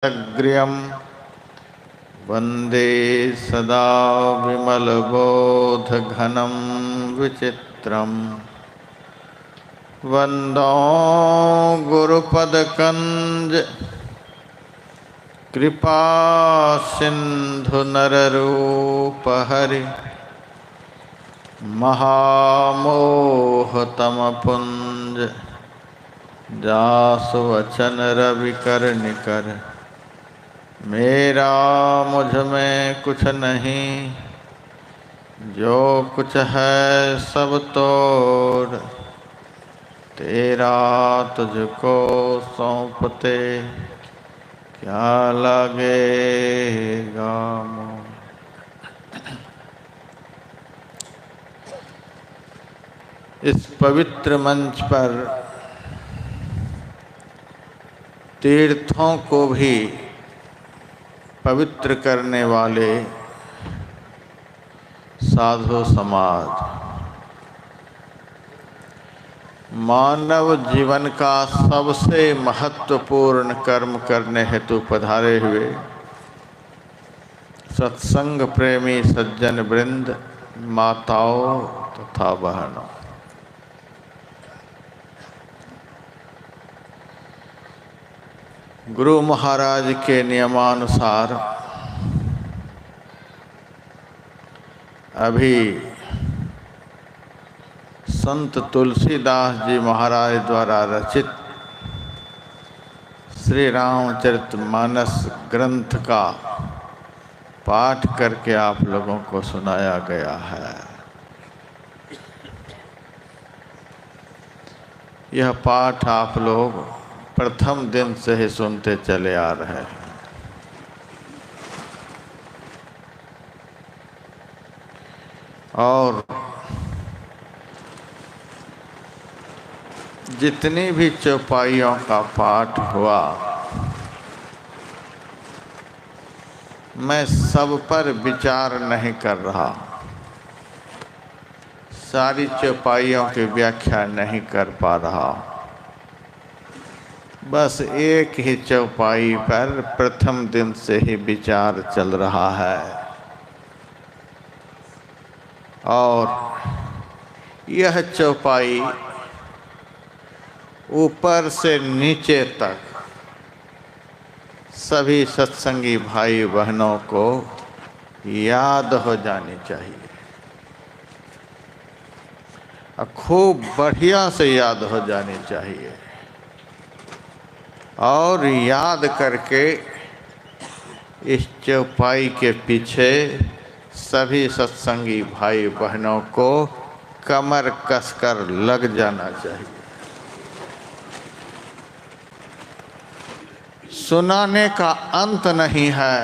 अग्र्यं वन्दे सदा विमलबोधघनं विचित्रं वन्दो गुरुपदकञ्ज कृपासिन्धुनररूपहरि महामोहतमपुञ्ज जासुवचन रविकर्णिकर। मेरा मुझ में कुछ नहीं, जो कुछ है सब तोड़ तेरा तुझको सौंपते क्या लगेगा मोह। इस पवित्र मंच पर तीर्थों को भी पवित्र करने वाले साधु समाज मानव जीवन का सबसे महत्वपूर्ण कर्म करने हेतु पधारे हुए सत्संग प्रेमी सज्जन वृंद, माताओं तथा बहनों, गुरु महाराज के नियमानुसार अभी संत तुलसीदास जी महाराज द्वारा रचित श्री रामचरितमानस ग्रंथ का पाठ करके आप लोगों को सुनाया गया है। यह पाठ आप लोग प्रथम दिन से ही सुनते चले आ रहे हैं। और जितनी भी चौपाइयों का पाठ हुआ, मैं सब पर विचार नहीं कर रहा, सारी चौपाइयों की व्याख्या नहीं कर पा रहा। बस एक ही चौपाई पर प्रथम दिन से ही विचार चल रहा है। और यह चौपाई ऊपर से नीचे तक सभी सत्संगी भाई बहनों को याद हो जानी चाहिए, खूब बढ़िया से याद हो जानी चाहिए। और याद करके इस चौपाई के पीछे सभी सत्संगी भाई बहनों को कमर कसकर लग जाना चाहिए। सुनाने का अंत नहीं है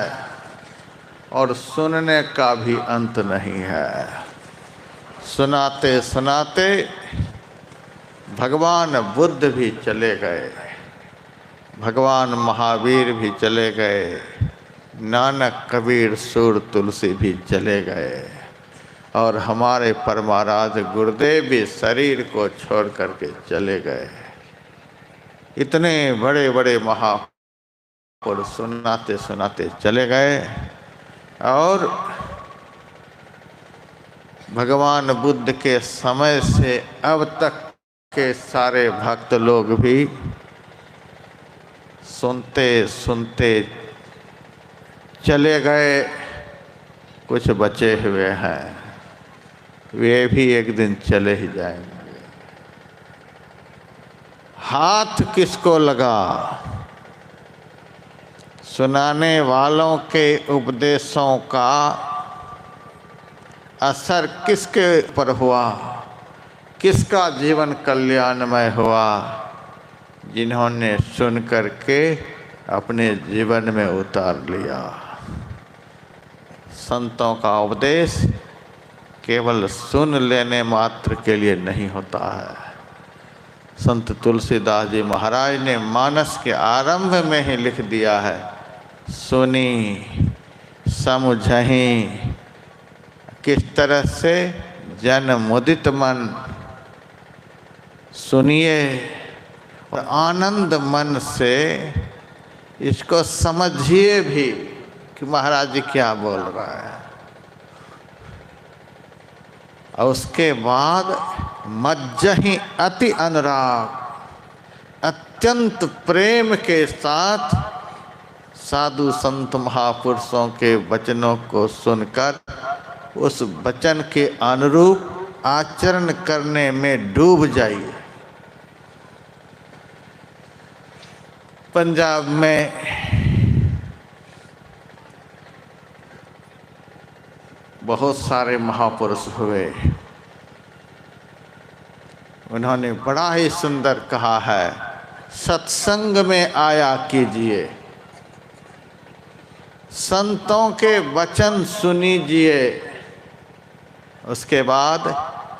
और सुनने का भी अंत नहीं है। सुनाते सुनाते भगवान बुद्ध भी चले गए, भगवान महावीर भी चले गए, नानक कबीर सूर तुलसी भी चले गए, और हमारे परमाराध गुरुदेव भी शरीर को छोड़ करके चले गए। इतने बड़े बड़े महापुरुष सुनाते सुनाते चले गए। और भगवान बुद्ध के समय से अब तक के सारे भक्त लोग भी सुनते सुनते चले गए, कुछ बचे हुए हैं, वे भी एक दिन चले ही जाएंगे। हाथ किसको लगा? सुनाने वालों के उपदेशों का असर किसके ऊपर हुआ? किसका जीवन कल्याणमय हुआ? जिन्होंने सुन करके अपने जीवन में उतार लिया। संतों का उपदेश केवल सुन लेने मात्र के लिए नहीं होता है। संत तुलसीदास जी महाराज ने मानस के आरंभ में ही लिख दिया है, सुनी समझही किस तरह से जन मुदित मन। सुनिए और आनंद मन से इसको समझिए भी कि महाराज जी क्या बोल रहा है। और उसके बाद मज्जहि अति अनुराग, अत्यंत प्रेम के साथ साधु संत महापुरुषों के वचनों को सुनकर उस वचन के अनुरूप आचरण करने में डूब जाइए। पंजाब में बहुत सारे महापुरुष हुए, उन्होंने बड़ा ही सुंदर कहा है, सत्संग में आया कीजिए, संतों के वचन सुनीजिए, उसके बाद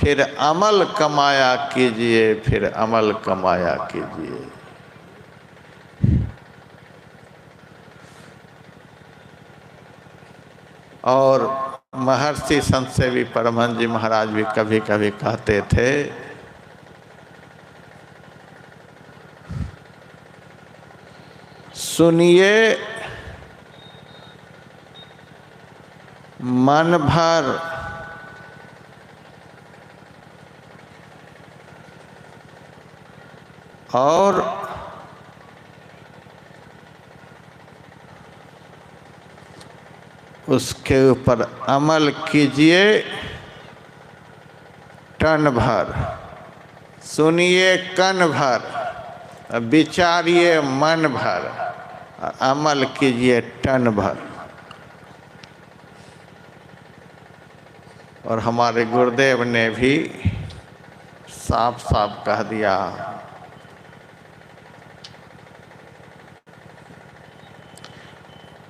फिर अमल कमाया कीजिए, फिर अमल कमाया कीजिए। और महर्षि संत सेवी परमहंस जी महाराज भी कभी कभी कहते थे, सुनिए मन भर, और उसके ऊपर अमल कीजिए टन भर। सुनिए कन भर, विचारिए मन भर, और अमल कीजिए टन भर। और हमारे गुरुदेव ने भी साफ साफ कह दिया,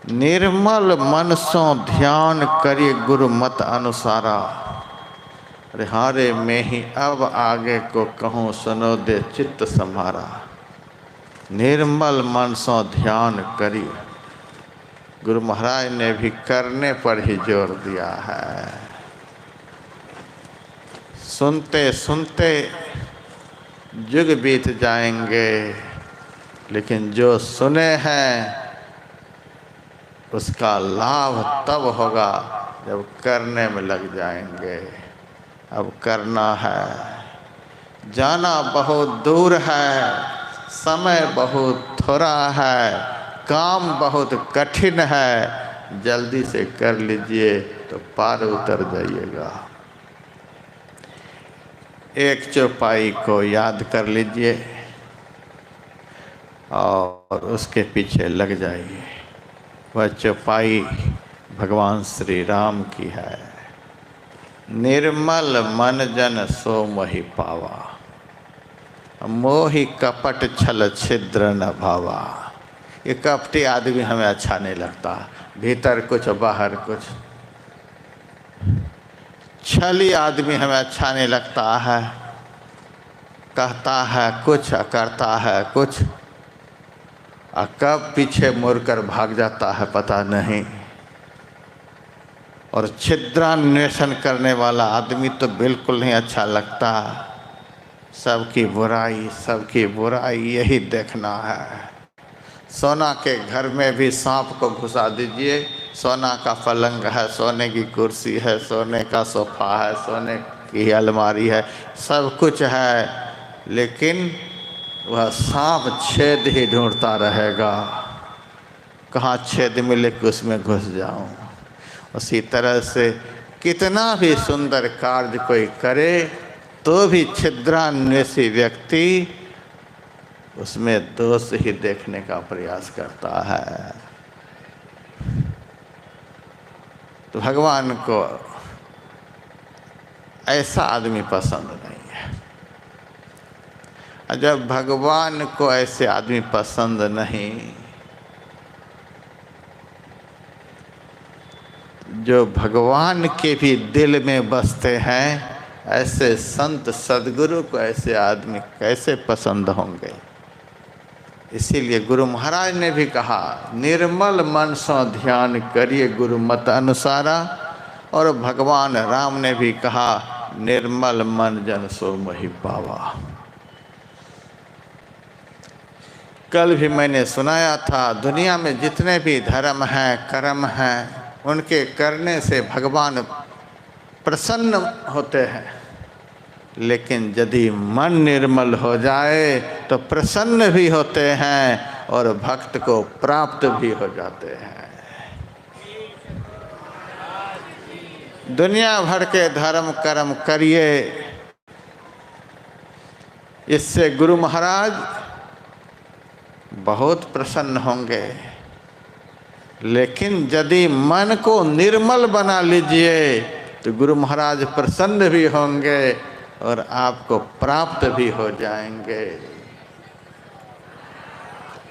निर्मल मन सो ध्यान करिए गुरु मत अनुसारा। अरे हारे में ही अब आगे को कहूँ, सुनो दे चित्त सम्हारा। निर्मल मन सो ध्यान करिए, गुरु महाराज ने भी करने पर ही जोर दिया है। सुनते सुनते युग बीत जाएंगे, लेकिन जो सुने हैं उसका लाभ तब होगा जब करने में लग जाएंगे। अब करना है, जाना बहुत दूर है, समय बहुत थोड़ा है, काम बहुत कठिन है, जल्दी से कर लीजिए तो पार उतर जाइएगा। एक चौपाई को याद कर लीजिए और उसके पीछे लग जाइए। वह चौपाई भगवान श्री राम की है, निर्मल मन जन सो मोहि पावा, मोहि कपट छल छिद्र न भावा। ये कपटी आदमी हमें अच्छा नहीं लगता, भीतर कुछ बाहर कुछ। छली आदमी हमें अच्छा नहीं लगता है, कहता है कुछ करता है कुछ, और कब पीछे मुड़कर भाग जाता है पता नहीं। और छिद्रान्वेषण करने वाला आदमी तो बिल्कुल नहीं अच्छा लगता। सबकी बुराई यही देखना है। सोना के घर में भी सांप को घुसा दीजिए, सोना का पलंग है, सोने की कुर्सी है, सोने का सोफा है, सोने की अलमारी है, सब कुछ है, लेकिन वह सांप छेद ही ढूंढता रहेगा, कहाँ छेद मिले कि उसमें घुस जाऊं। उसी तरह से कितना भी सुंदर कार्य कोई करे तो भी छिद्रान्वेषी व्यक्ति उसमें दोष ही देखने का प्रयास करता है। तो भगवान को ऐसा आदमी पसंद नहीं है। जब भगवान को ऐसे आदमी पसंद नहीं, जो भगवान के भी दिल में बसते हैं, ऐसे संत सदगुरु को ऐसे आदमी कैसे पसंद होंगे। इसीलिए गुरु महाराज ने भी कहा, निर्मल मन सो ध्यान करिए गुरु मत अनुसारा। और भगवान राम ने भी कहा, निर्मल मन जन सो मोहि पावा। कल भी मैंने सुनाया था, दुनिया में जितने भी धर्म हैं, कर्म हैं, उनके करने से भगवान प्रसन्न होते हैं, लेकिन यदि मन निर्मल हो जाए तो प्रसन्न भी होते हैं और भक्त को प्राप्त भी हो जाते हैं। दुनिया भर के धर्म कर्म करिए, इससे गुरु महाराज बहुत प्रसन्न होंगे, लेकिन यदि मन को निर्मल बना लीजिए तो गुरु महाराज प्रसन्न भी होंगे और आपको प्राप्त भी हो जाएंगे।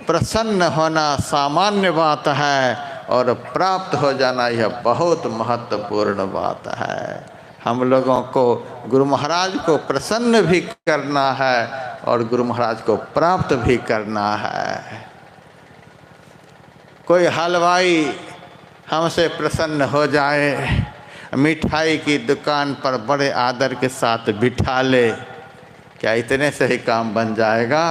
प्रसन्न होना सामान्य बात है और प्राप्त हो जाना यह बहुत महत्वपूर्ण बात है। हम लोगों को गुरु महाराज को प्रसन्न भी करना है और गुरु महाराज को प्राप्त भी करना है। कोई हलवाई हमसे प्रसन्न हो जाए, मिठाई की दुकान पर बड़े आदर के साथ बिठा ले, क्या इतने से ही काम बन जाएगा?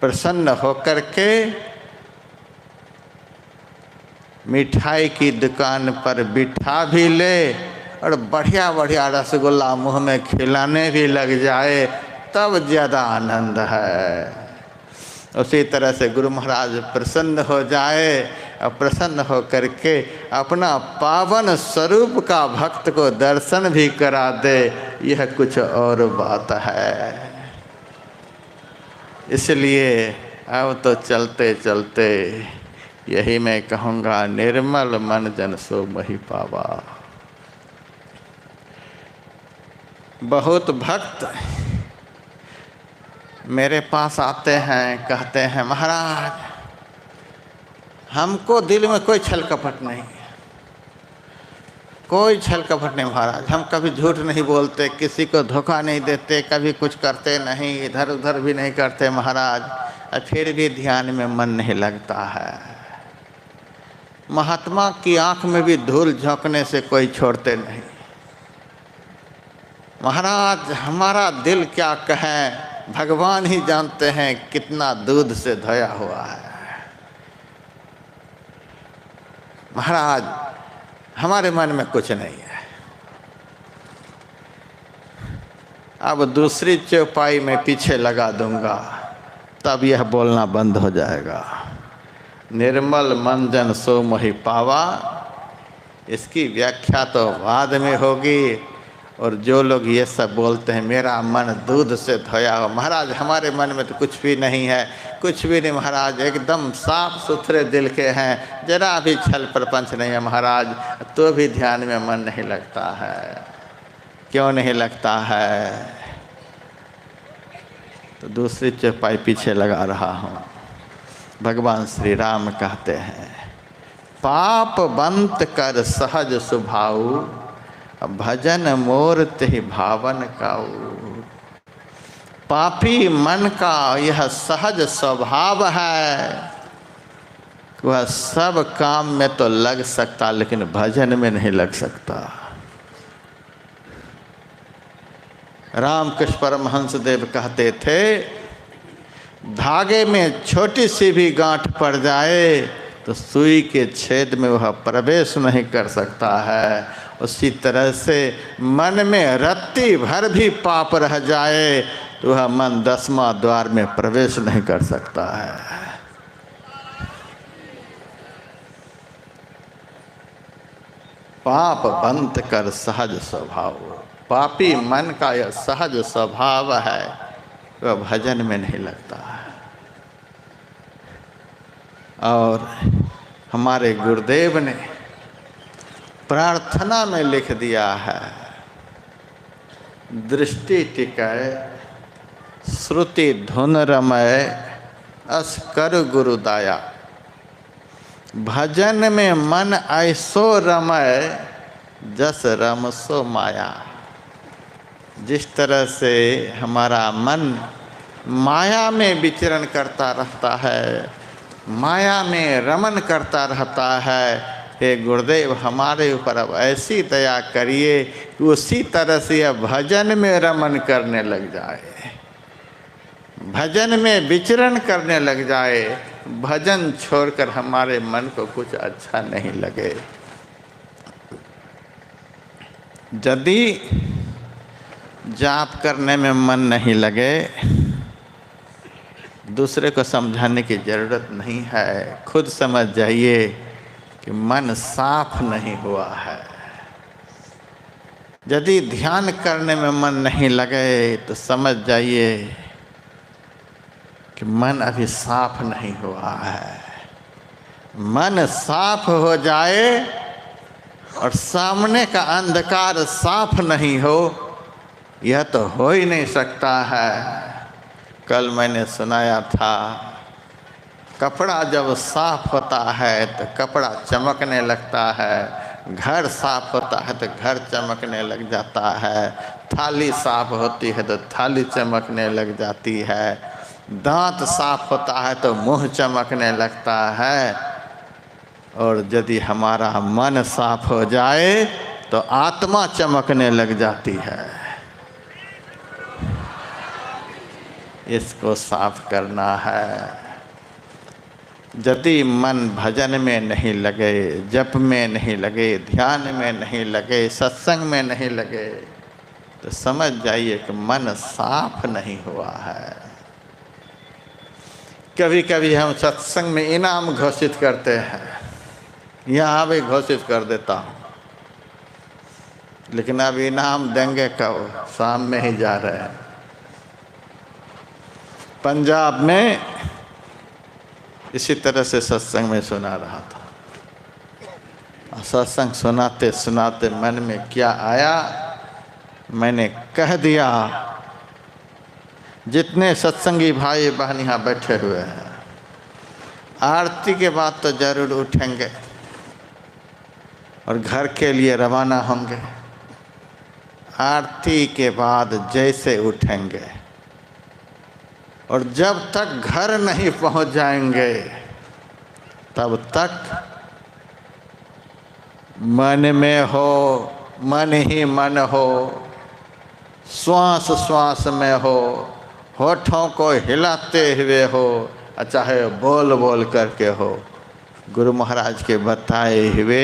प्रसन्न होकर के मिठाई की दुकान पर बिठा भी ले और बढ़िया बढ़िया रसगुल्ला मुंह में खिलाने भी लग जाए, तब ज़्यादा आनंद है। उसी तरह से गुरु महाराज प्रसन्न हो जाए और प्रसन्न हो करके अपना पावन स्वरूप का भक्त को दर्शन भी करा दे, यह कुछ और बात है। इसलिए अब तो चलते चलते यही मैं कहूँगा, निर्मल मन जन सो मोहि पावा। बहुत भक्त मेरे पास आते हैं, कहते हैं महाराज हमको दिल में कोई छल कपट नहीं, कोई छल कपट नहीं महाराज, हम कभी झूठ नहीं बोलते, किसी को धोखा नहीं देते, कभी कुछ करते नहीं, इधर उधर भी नहीं करते महाराज, और फिर भी ध्यान में मन नहीं लगता है। महात्मा की आंख में भी धूल झोंकने से कोई छोड़ते नहीं। महाराज हमारा दिल क्या कहें, भगवान ही जानते हैं कितना दूध से धोया हुआ है। महाराज हमारे मन में कुछ नहीं है। अब दूसरी चौपाई में पीछे लगा दूंगा, तब यह बोलना बंद हो जाएगा। निर्मल मन जन सो मोहि पावा, इसकी व्याख्या तो बाद में होगी। और जो लोग ये सब बोलते हैं मेरा मन दूध से धोया हो, महाराज हमारे मन में तो कुछ भी नहीं है, कुछ भी नहीं महाराज, एकदम साफ सुथरे दिल के हैं, जरा भी छल प्रपंच नहीं है महाराज, तो भी ध्यान में मन नहीं लगता है। क्यों नहीं लगता है? तो दूसरी चौपाई पीछे लगा रहा हूँ। भगवान श्री राम कहते हैं, पाप बंत कर सहज सुभाऊ, भजन मोर तेहि भावन काऊ। पापी मन का यह सहज स्वभाव है, वह सब काम में तो लग सकता लेकिन भजन में नहीं लग सकता। रामकृष्ण परमहंस देव कहते थे, धागे में छोटी सी भी गांठ पड़ जाए तो सुई के छेद में वह प्रवेश नहीं कर सकता है। उसी तरह से मन में रत्ती भर भी पाप रह जाए तो वह मन 10वां द्वार में प्रवेश नहीं कर सकता है। पाप बंत कर सहज स्वभाव, पापी मन का यह सहज स्वभाव है, वह भजन में नहीं लगता है। और हमारे गुरुदेव ने प्रार्थना में लिख दिया है, दृष्टि टिकै श्रुति धुन रमय अस कर गुरुदाया। भजन में मन ऐसो रमय जस रम सो माया। जिस तरह से हमारा मन माया में विचरण करता रहता है, माया में रमन करता रहता है, हे गुरुदेव हमारे ऊपर अब ऐसी दया करिए कि उसी तरह से यह भजन में रमन करने लग जाए। भजन में विचरण करने लग जाए, भजन छोड़कर हमारे मन को कुछ अच्छा नहीं लगे। यदि जाप करने में मन नहीं लगे, दूसरे को समझाने की जरूरत नहीं है, खुद समझ जाइए कि मन साफ नहीं हुआ है। यदि ध्यान करने में मन नहीं लगे तो समझ जाइए कि मन अभी साफ नहीं हुआ है। मन साफ हो जाए और सामने का अंधकार साफ नहीं हो, यह तो हो ही नहीं सकता है। कल मैंने सुनाया था, कपड़ा जब साफ होता है तो कपड़ा चमकने लगता है, घर साफ होता है तो घर चमकने लग जाता है, थाली साफ होती है तो थाली चमकने लग जाती है, दांत साफ होता है तो मुंह चमकने लगता है। और यदि हमारा मन साफ हो जाए तो आत्मा चमकने लग जाती है। इसको साफ करना है। यदि मन भजन में नहीं लगे, जप में नहीं लगे, ध्यान में नहीं लगे, सत्संग में नहीं लगे, तो समझ जाइए कि मन साफ नहीं हुआ है। कभी कभी हम सत्संग में इनाम घोषित करते हैं, यहाँ भी घोषित कर देता हूँ, लेकिन अब इनाम देंगे कब? शाम में ही जा रहे हैं। पंजाब में इसी तरह से सत्संग में सुना रहा था। सत्संग सुनाते सुनाते मन में क्या आया, मैंने कह दिया। जितने सत्संगी भाई बहन यहाँ बैठे हुए हैं, आरती के बाद तो जरूर उठेंगे और घर के लिए रवाना होंगे। आरती के बाद जैसे उठेंगे और जब तक घर नहीं पहुंच जाएंगे तब तक मन में हो, मन ही मन हो, श्वास श्वास में हो, होठों को हिलाते हुए हो, चाहे बोल बोल करके हो, गुरु महाराज के बताए हुए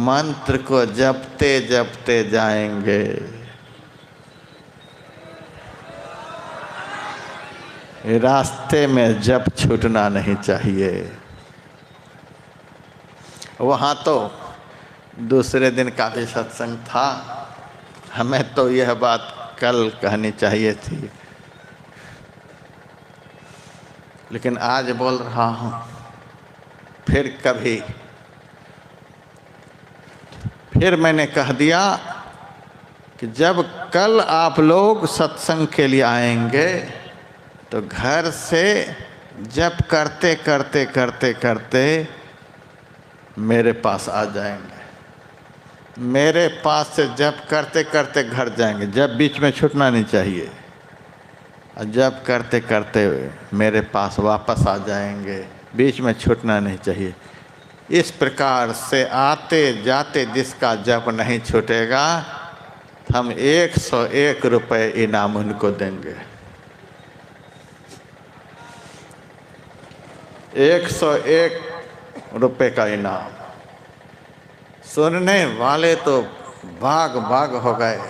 मंत्र को जपते जपते जाएंगे। रास्ते में जप छूटना नहीं चाहिए। वहाँ तो दूसरे दिन का भी सत्संग था, हमें तो यह बात कल कहनी चाहिए थी, लेकिन आज बोल रहा हूँ। फिर कभी फिर मैंने कह दिया कि जब कल आप लोग सत्संग के लिए आएंगे तो घर से जप करते करते करते करते मेरे पास आ जाएंगे। मेरे पास से जप करते करते घर जाएंगे, जब बीच में छूटना नहीं चाहिए। और जप करते करते मेरे पास वापस आ जाएंगे, बीच में छूटना नहीं चाहिए। इस प्रकार से आते जाते जिसका जप नहीं छूटेगा, हम 101 रुपये इनाम उनको देंगे। 101 रुपये का इनाम। सुनने वाले तो भाग भाग हो गए,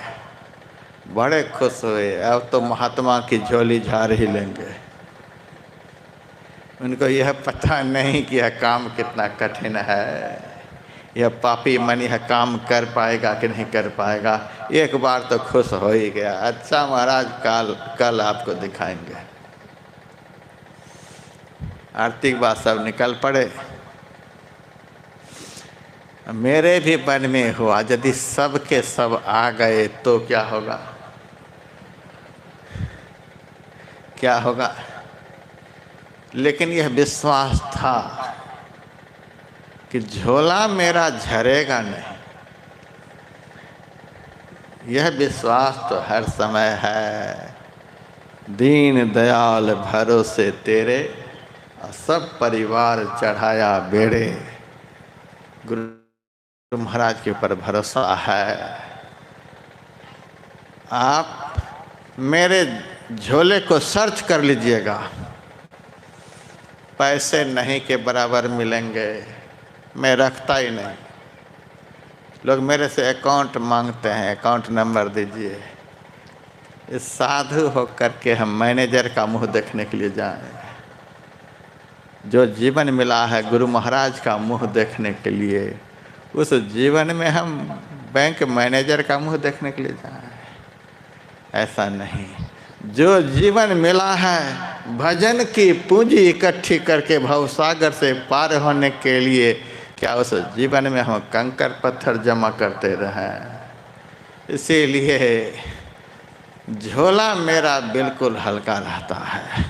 बड़े खुश हुए। अब तो महात्मा की झोली झाड़ ही लेंगे। उनको यह पता नहीं कि यह काम कितना कठिन है, यह पापी मन यह काम कर पाएगा कि नहीं कर पाएगा। एक बार तो खुश हो ही गया। अच्छा महाराज, कल आपको दिखाएंगे। आरती के बाद सब निकल पड़े। मेरे भी मन में हुआ, यदि सब के सब आ गए तो क्या होगा, क्या होगा। लेकिन यह विश्वास था कि झोला मेरा झरेगा नहीं। यह विश्वास तो हर समय है। दीन दयाल भरोसे तेरे, सब परिवार चढ़ाया बेड़े। गुरु महाराज के ऊपर भरोसा है। आप मेरे झोले को सर्च कर लीजिएगा, पैसे नहीं के बराबर मिलेंगे। मैं रखता ही नहीं। लोग मेरे से अकाउंट मांगते हैं, अकाउंट नंबर दीजिए। इस साधु होकर के हम मैनेजर का मुंह देखने के लिए जाएं? जो जीवन मिला है गुरु महाराज का मुंह देखने के लिए, उस जीवन में हम बैंक मैनेजर का मुंह देखने के लिए जाएं? ऐसा नहीं। जो जीवन मिला है भजन की पूंजी इकट्ठी करके भवसागर से पार होने के लिए, क्या उस जीवन में हम कंकर पत्थर जमा करते रहें? इसीलिए झोला मेरा बिल्कुल हल्का रहता है।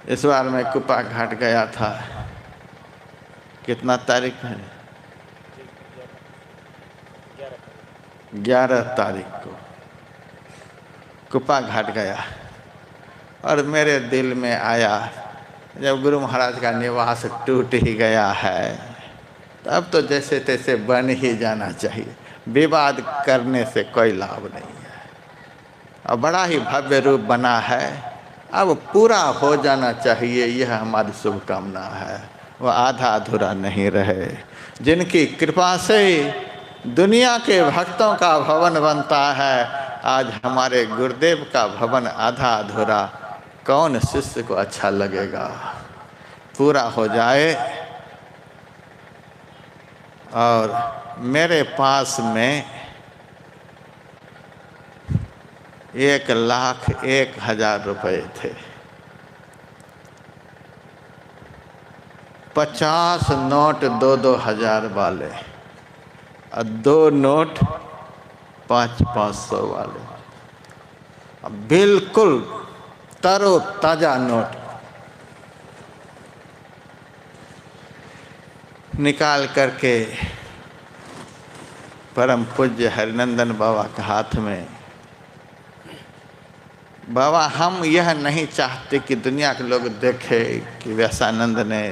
इस बार मैं कुप्पा घाट गया था। कितना तारीख है? 11 तारीख को कुप्पा घाट गया और मेरे दिल में आया, जब गुरु महाराज का निवास टूट ही गया है तब तो जैसे तैसे बन ही जाना चाहिए। विवाद करने से कोई लाभ नहीं है। और बड़ा ही भव्य रूप बना है, अब पूरा हो जाना चाहिए, यह हमारी शुभकामना है। वह आधा अधूरा नहीं रहे। जिनकी कृपा से दुनिया के भक्तों का भवन बनता है, आज हमारे गुरुदेव का भवन आधा अधूरा कौन शिष्य को अच्छा लगेगा? पूरा हो जाए। और मेरे पास में 1,01,000 रुपये थे। 50 नोट 2-2 हज़ार वाले और 2 नोट 500-500 वाले। अब बिल्कुल तरो ताज़ा नोट निकाल करके परम पूज्य हरिनंदन बाबा के हाथ में, बाबा हम यह नहीं चाहते कि दुनिया के लोग देखे कि व्यासानंद ने,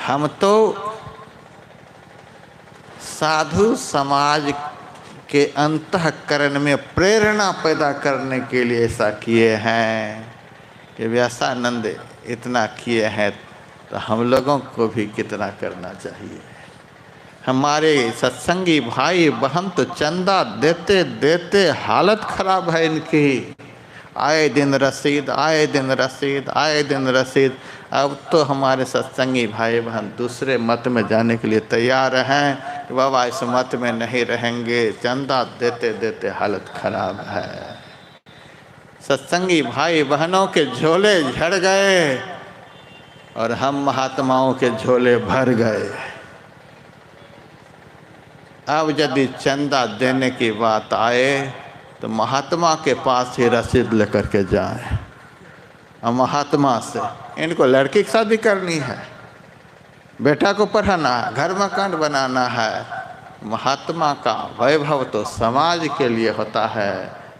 हम तो साधु समाज के अंतःकरण में प्रेरणा पैदा करने के लिए ऐसा किए हैं कि व्यासानंद इतना किए हैं तो हम लोगों को भी कितना करना चाहिए। हमारे सत्संगी भाई बहन तो चंदा देते देते हालत खराब है इनकी। आए दिन रसीद, आए दिन रसीद, आए दिन रसीद। अब तो हमारे सत्संगी भाई बहन दूसरे मत में जाने के लिए तैयार हैं कि बाबा इस मत में नहीं रहेंगे, चंदा देते देते हालत खराब है। सत्संगी भाई बहनों के झोले झड़ गए और हम महात्माओं के झोले भर गए। अब यदि चंदा देने की बात आए तो महात्मा के पास ही रसीद लेकर के जाएं। और महात्मा से, इनको लड़की की शादी करनी है, बेटा को पढ़ाना है, घर मकान बनाना है। महात्मा का वैभव तो समाज के लिए होता है,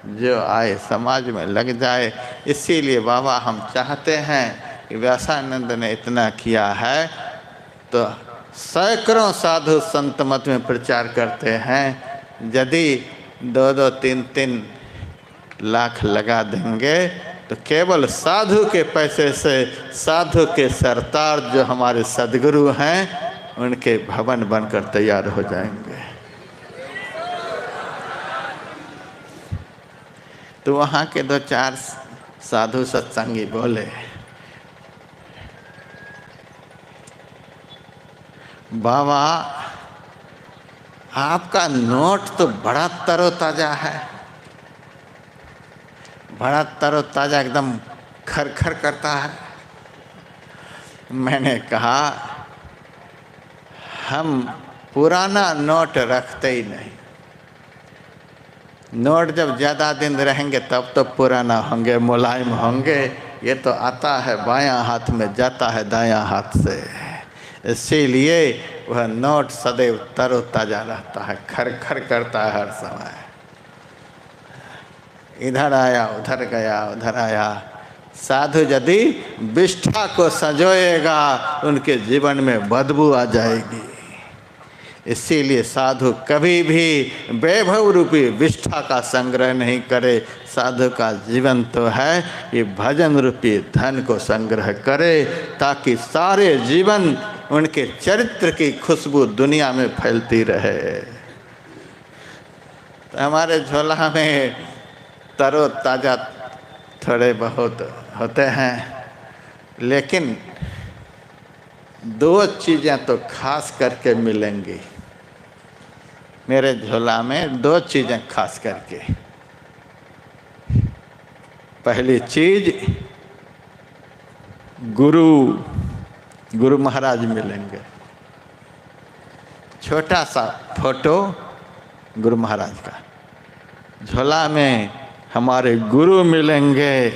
जो आए समाज में लग जाए। इसीलिए बाबा हम चाहते हैं कि व्यासानंद ने इतना किया है तो सैकड़ों साधु संत मत में प्रचार करते हैं। यदि 2-2, 3-3 लाख लगा देंगे तो केवल साधु के पैसे से साधु के सरतार जो हमारे सदगुरु हैं उनके भवन बनकर तैयार हो जाएंगे। तो वहाँ के 2-4 साधु सत्संगी बोले, बाबा आपका नोट तो बड़ा तरोताजा है, बड़ा तरोताजा, एकदम खरखर करता है। मैंने कहा हम पुराना नोट रखते ही नहीं। नोट जब ज़्यादा दिन रहेंगे तब तो पुराना होंगे, मुलायम होंगे। ये तो आता है बायां हाथ में, जाता है दायां हाथ से। इसीलिए वह नोट सदैव तरोताजा रहता है, खरखर करता है हर समय। इधर आया उधर गया, उधर आया। साधु यदि विष्ठा को संजोएगा उनके जीवन में बदबू आ जाएगी। इसीलिए साधु कभी भी वैभव रूपी विष्ठा का संग्रह नहीं करे। साधु का जीवन तो है कि भजन रूपी धन को संग्रह करे, ताकि सारे जीवन उनके चरित्र की खुशबू दुनिया में फैलती रहे। तो हमारे झोला में तरोताज़ा थोड़े बहुत होते हैं, लेकिन दो चीज़ें तो खास करके मिलेंगी मेरे झोला में। दो चीज़ें खास करके, पहली चीज गुरु महाराज मिलेंगे। छोटा सा फोटो गुरु महाराज का, झोला में हमारे गुरु मिलेंगे।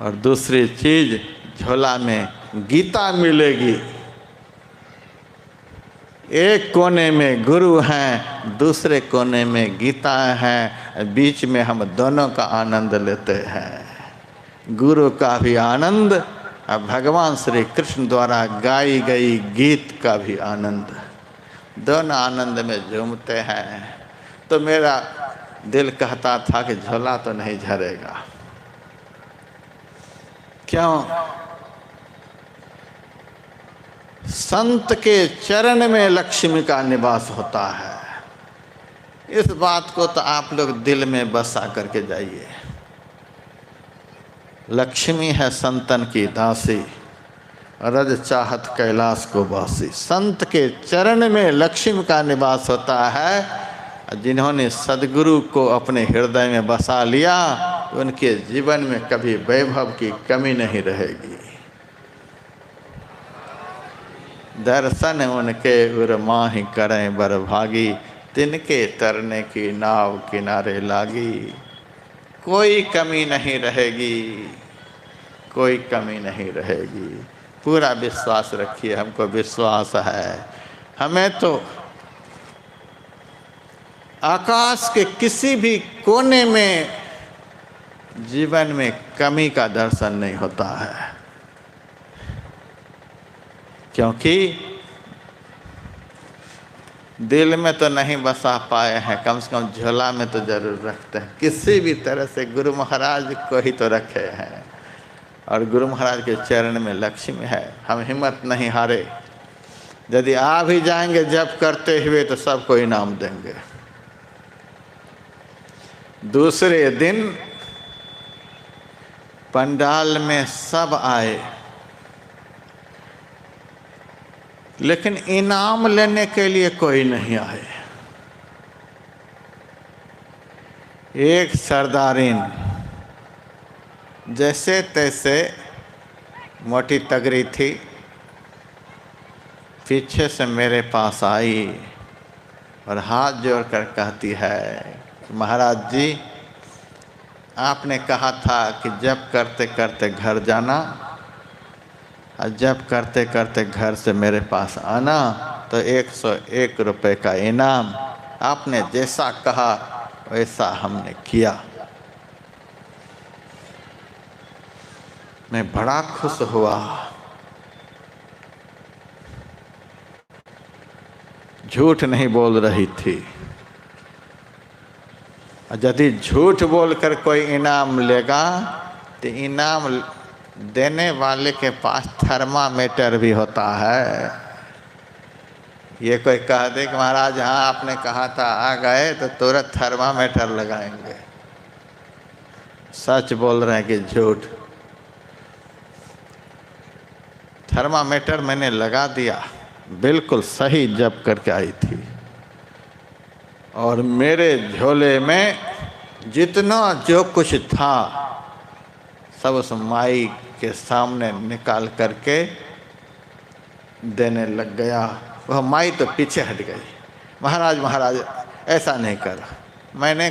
और दूसरी चीज, झोला में गीता मिलेगी। एक कोने में गुरु हैं, दूसरे कोने में गीता है, बीच में हम दोनों का आनंद लेते हैं। गुरु का भी आनंद और भगवान श्री कृष्ण द्वारा गाई गई गीत का भी आनंद, दोनों आनंद में झूमते हैं। तो मेरा दिल कहता था कि झोला तो नहीं झरेगा। क्यों? संत के चरण में लक्ष्मी का निवास होता है। इस बात को तो आप लोग दिल में बसा करके जाइए। लक्ष्मी है संतन की दासी, रज चाहत कैलाश को बासी। संत के चरण में लक्ष्मी का निवास होता है। जिन्होंने सद्गुरु को अपने हृदय में बसा लिया, उनके जीवन में कभी वैभव की कमी नहीं रहेगी। दर्शन उनके उर्माही करें बरभागी, तिनके तरने की नाव किनारे लागी। कोई कमी नहीं रहेगी, कोई कमी नहीं रहेगी। पूरा विश्वास रखिए, हमको विश्वास है। हमें तो आकाश के किसी भी कोने में जीवन में कमी का दर्शन नहीं होता है, क्योंकि दिल में तो नहीं बसा पाए हैं, कम से कम झोला में तो जरूर रखते हैं। किसी भी तरह से गुरु महाराज को ही तो रखे हैं, और गुरु महाराज के चरण में लक्ष्मी है। हम हिम्मत नहीं हारे। यदि आ भी जाएंगे जप करते हुए तो सबको इनाम देंगे। दूसरे दिन पंडाल में सब आए, लेकिन इनाम लेने के लिए कोई नहीं आए। एक सरदारिन जैसे तैसे मोटी तगड़ी थी, पीछे से मेरे पास आई और हाथ जोड़कर कहती है, महाराज जी आपने कहा था कि जप करते करते घर जाना, और जप करते करते घर से मेरे पास आना तो 101 रुपये का इनाम। आपने जैसा कहा वैसा हमने किया। मैं बड़ा खुश हुआ। झूठ नहीं बोल रही थी। यदि झूठ बोलकर कोई इनाम लेगा तो इनाम देने वाले के पास थर्मामीटर भी होता है। ये कोई कह दे कि महाराज हाँ आपने कहा था आ गए, तो तुरंत थर्मामीटर लगाएंगे। सच बोल रहे हैं कि झूठ? थर्मामीटर मैंने लगा दिया, बिल्कुल सही जप करके आई थी। और मेरे झोले में जितना जो कुछ था सब उस माई के सामने निकाल करके देने लग गया। वह माई तो पीछे हट गई। महाराज महाराज ऐसा नहीं कर। मैंने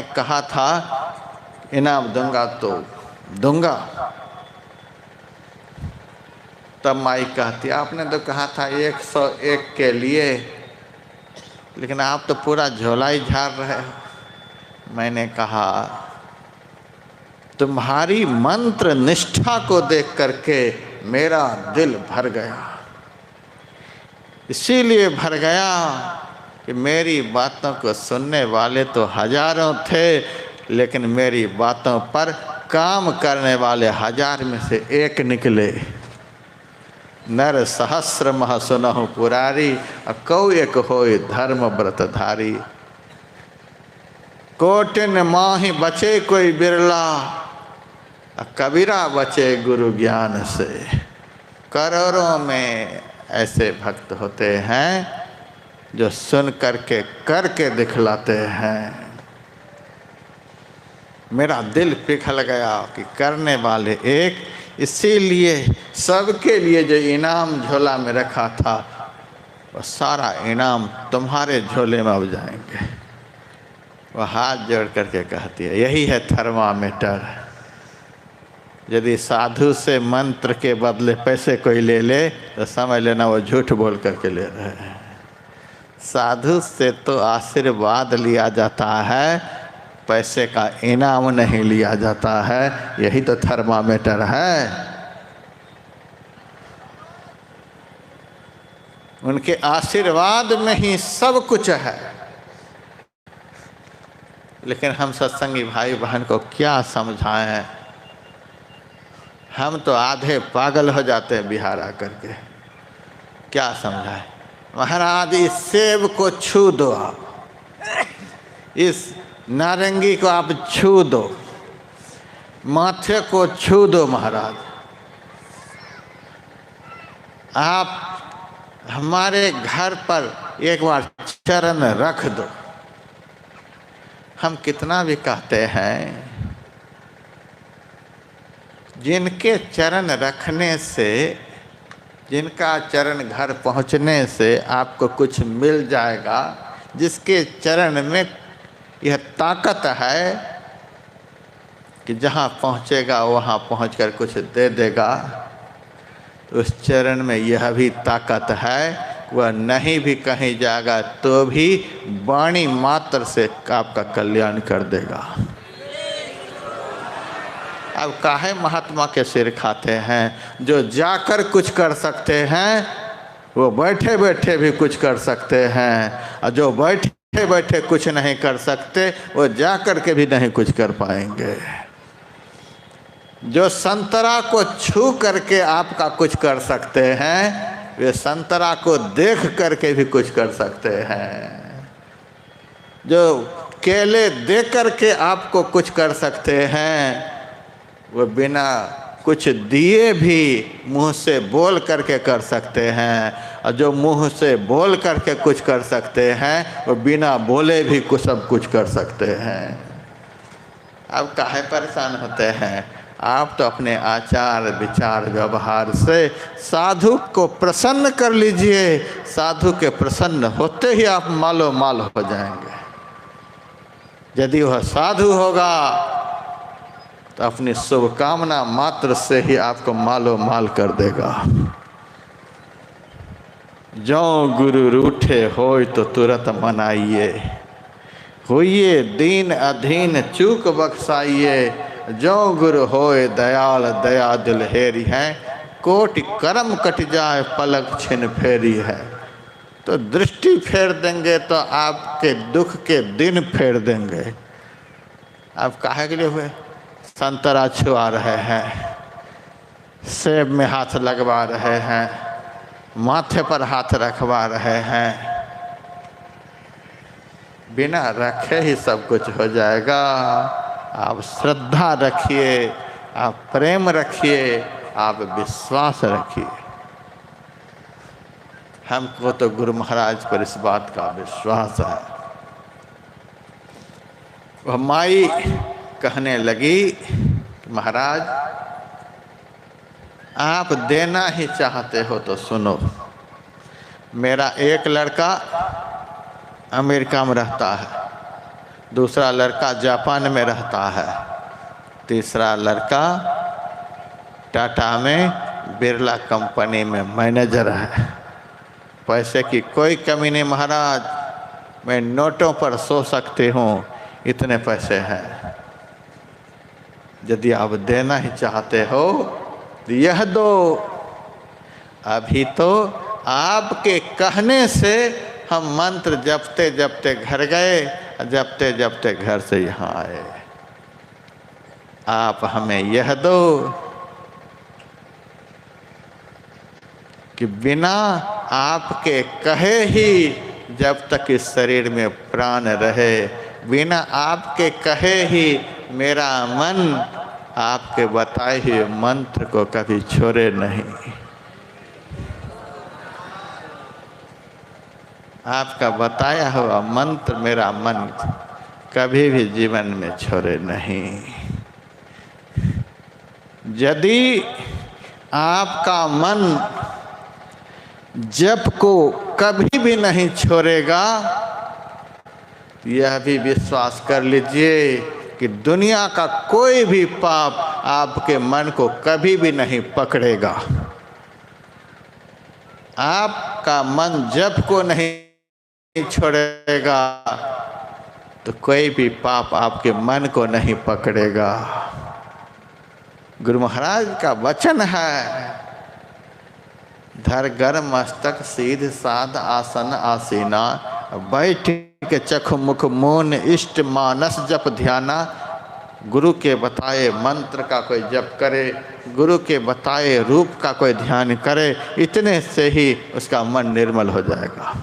कहा था इनाम दूंगा तो दूंगा। तब माई कहती आपने तो कहा था 101 के लिए, लेकिन आप तो पूरा झोला ही झाड़ रहे हो। मैंने कहा तुम्हारी मंत्र निष्ठा को देख करके मेरा दिल भर गया। इसीलिए भर गया कि मेरी बातों को सुनने वाले तो हजारों थे, लेकिन मेरी बातों पर काम करने वाले 1000 में से एक निकले। नर सहस्र मह सुनहु पुरारी, कौ एक होय धर्म व्रतधारी। कोटिन माहि बचे कोई बिरला, कबीरा बचे गुरु ज्ञान से। करोड़ों में ऐसे भक्त होते हैं जो सुन करके करके दिखलाते हैं। मेरा दिल पिघल गया कि करने वाले एक, इसीलिए सबके लिए जो इनाम झोला में रखा था वो सारा इनाम तुम्हारे झोले में अब जाएंगे। वह हाथ जोड़ करके कहती है, यही है थर्मामीटर। यदि साधु से मंत्र के बदले पैसे कोई ले ले तो समझ लेना वो झूठ बोल करके ले रहे हैं। साधु से तो आशीर्वाद लिया जाता है, पैसे का इनाम नहीं लिया जाता है। यही तो थर्मामीटर है। उनके आशीर्वाद में ही सब कुछ है। लेकिन हम सत्संगी भाई बहन को क्या समझाएं? हम तो आधे पागल हो जाते हैं बिहार आकर के। क्या समझाएं? महाराज इस सेब को छू दो, आप इस नारंगी को आप छू दो, माथे को छू दो महाराज, आप हमारे घर पर एक बार चरण रख दो। हम कितना भी कहते हैं, जिनके चरण रखने से, जिनका चरण घर पहुंचने से आपको कुछ मिल जाएगा, जिसके चरण में यह ताकत है कि जहाँ पहुँचेगा वहाँ पहुँचकर कुछ दे देगा, तो उस चरण में यह भी ताकत है। वह नहीं भी कहीं जाएगा तो भी वाणी मात्र से आपका कल्याण कर देगा। अब काहे महात्मा के सिर खाते हैं? जो जाकर कुछ कर सकते हैं वो बैठे बैठे भी कुछ कर सकते हैं, और जो बैठे बैठे कुछ नहीं कर सकते वो जाकर के भी नहीं कुछ कर पाएंगे। जो संतरा को छू करके आपका कुछ कर सकते हैं, वे संतरा को देख करके भी कुछ कर सकते हैं। जो केले दे करके आपको कुछ कर सकते हैं, वो बिना कुछ दिए भी मुंह से बोल करके कर सकते हैं। और जो मुंह से बोल करके कुछ कर सकते हैं, वो बिना बोले भी कुछ सब कुछ कर सकते हैं। अब काहे परेशान होते हैं? आप तो अपने आचार विचार व्यवहार से साधु को प्रसन्न कर लीजिए। साधु के प्रसन्न होते ही आप मालो माल हो जाएंगे। यदि वह साधु होगा तो अपनी शुभकामना मात्र से ही आपको मालो माल कर देगा। जो गुरु रूठे होय तो तुरंत मनाइए, होइए दीन अधीन चूक बख्साइए। जो गुरु होए दयाल दया दिल हेरी है, कोटि कर्म कट जाए पलक छिन फेरी है। तो दृष्टि फेर देंगे तो आपके दुख के दिन फेर देंगे। आप काहे के लिए हुए? संतरा छुआ रहे हैं, सेब में हाथ लगवा रहे हैं, माथे पर हाथ रखवा रहे हैं। बिना रखे ही सब कुछ हो जाएगा। आप श्रद्धा रखिए, आप प्रेम रखिए, आप विश्वास रखिए। हमको तो गुरु महाराज पर इस बात का विश्वास है। वह माई कहने लगी, महाराज आप देना ही चाहते हो तो सुनो। मेरा एक लड़का अमेरिका में रहता है, दूसरा लड़का जापान में रहता है, तीसरा लड़का टाटा में बिरला कंपनी में मैनेजर है। पैसे की कोई कमी नहीं महाराज, मैं नोटों पर सो सकती हूँ, इतने पैसे हैं। यदि आप देना ही चाहते हो तो यह दो। अभी तो आपके कहने से हम मंत्र जपते जपते घर गए, जपते जपते घर से यहाँ आए। आप हमें यह दो कि बिना आपके कहे ही जब तक इस शरीर में प्राण रहे, बिना आपके कहे ही मेरा मन आपके बताए हुए मंत्र को कभी छोड़े नहीं। आपका बताया हुआ मंत्र मेरा मन कभी भी जीवन में छोड़े नहीं। यदि आपका मन जप को कभी भी नहीं छोड़ेगा, यह भी विश्वास कर लीजिए कि दुनिया का कोई भी पाप आपके मन को कभी भी नहीं पकड़ेगा। आपका मन जप को नहीं छोड़ेगा तो कोई भी पाप आपके मन को नहीं पकड़ेगा। गुरु महाराज का वचन है, धर गर मस्तक सीध साध आसन आसीना, बैठ के चख मुख मौन इष्ट मानस जप ध्याना। गुरु के बताए मंत्र का कोई जप करे, गुरु के बताए रूप का कोई ध्यान करे, इतने से ही उसका मन निर्मल हो जाएगा।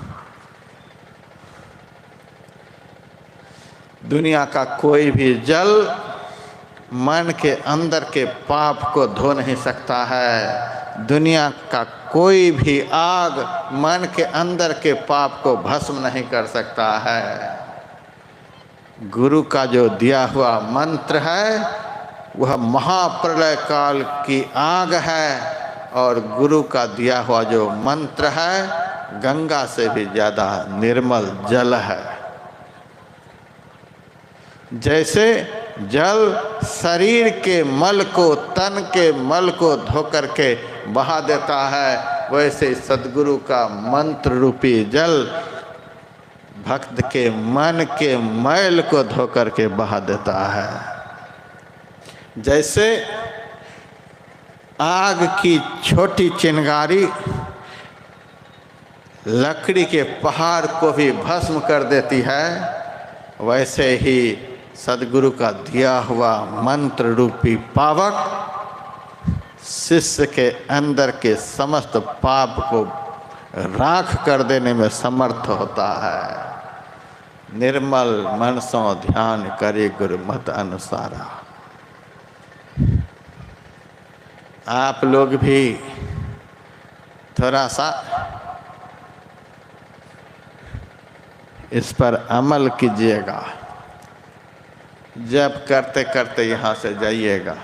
दुनिया का कोई भी जल मन के अंदर के पाप को धो नहीं सकता है। दुनिया का कोई भी आग मन के अंदर के पाप को भस्म नहीं कर सकता है। गुरु का जो दिया हुआ मंत्र है वह महाप्रलय काल की आग है, और गुरु का दिया हुआ जो मंत्र है गंगा से भी ज़्यादा निर्मल जल है। जैसे जल शरीर के मल को, तन के मल को धो करके बहा देता है, वैसे सद्गुरु का मंत्र रूपी जल भक्त के मन के मैल को धो करके बहा देता है। जैसे आग की छोटी चिंगारी लकड़ी के पहाड़ को भी भस्म कर देती है, वैसे ही सद्गुरु का दिया हुआ मंत्र रूपी पावक शिष्य के अंदर के समस्त पाप को राख कर देने में समर्थ होता है। निर्मल मन सो ध्यान करे गुरु मत अनुसारा। आप लोग भी थोड़ा सा इस पर अमल कीजिएगा। जब करते करते यहाँ से जाइएगा,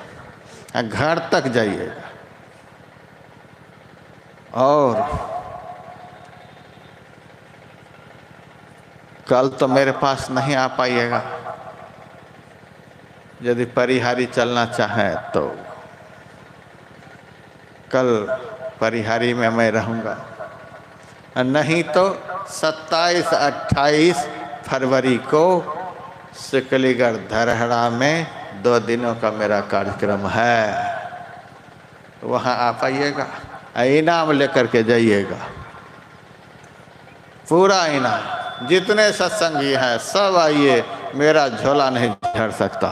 घर तक जाइएगा, और कल तो मेरे पास नहीं आ पाइएगा। यदि परिहारी चलना चाहें तो कल परिहारी में मैं रहूँगा, नहीं तो 27-28 फरवरी को सिकलीगढ़ धरहरा में 2 दिनों का मेरा कार्यक्रम है। वहाँ आ पाइएगा, इनाम लेकर के जाइएगा। पूरा इनाम, जितने सत्संगी हैं सब आइए, मेरा झोला नहीं झड़ सकता।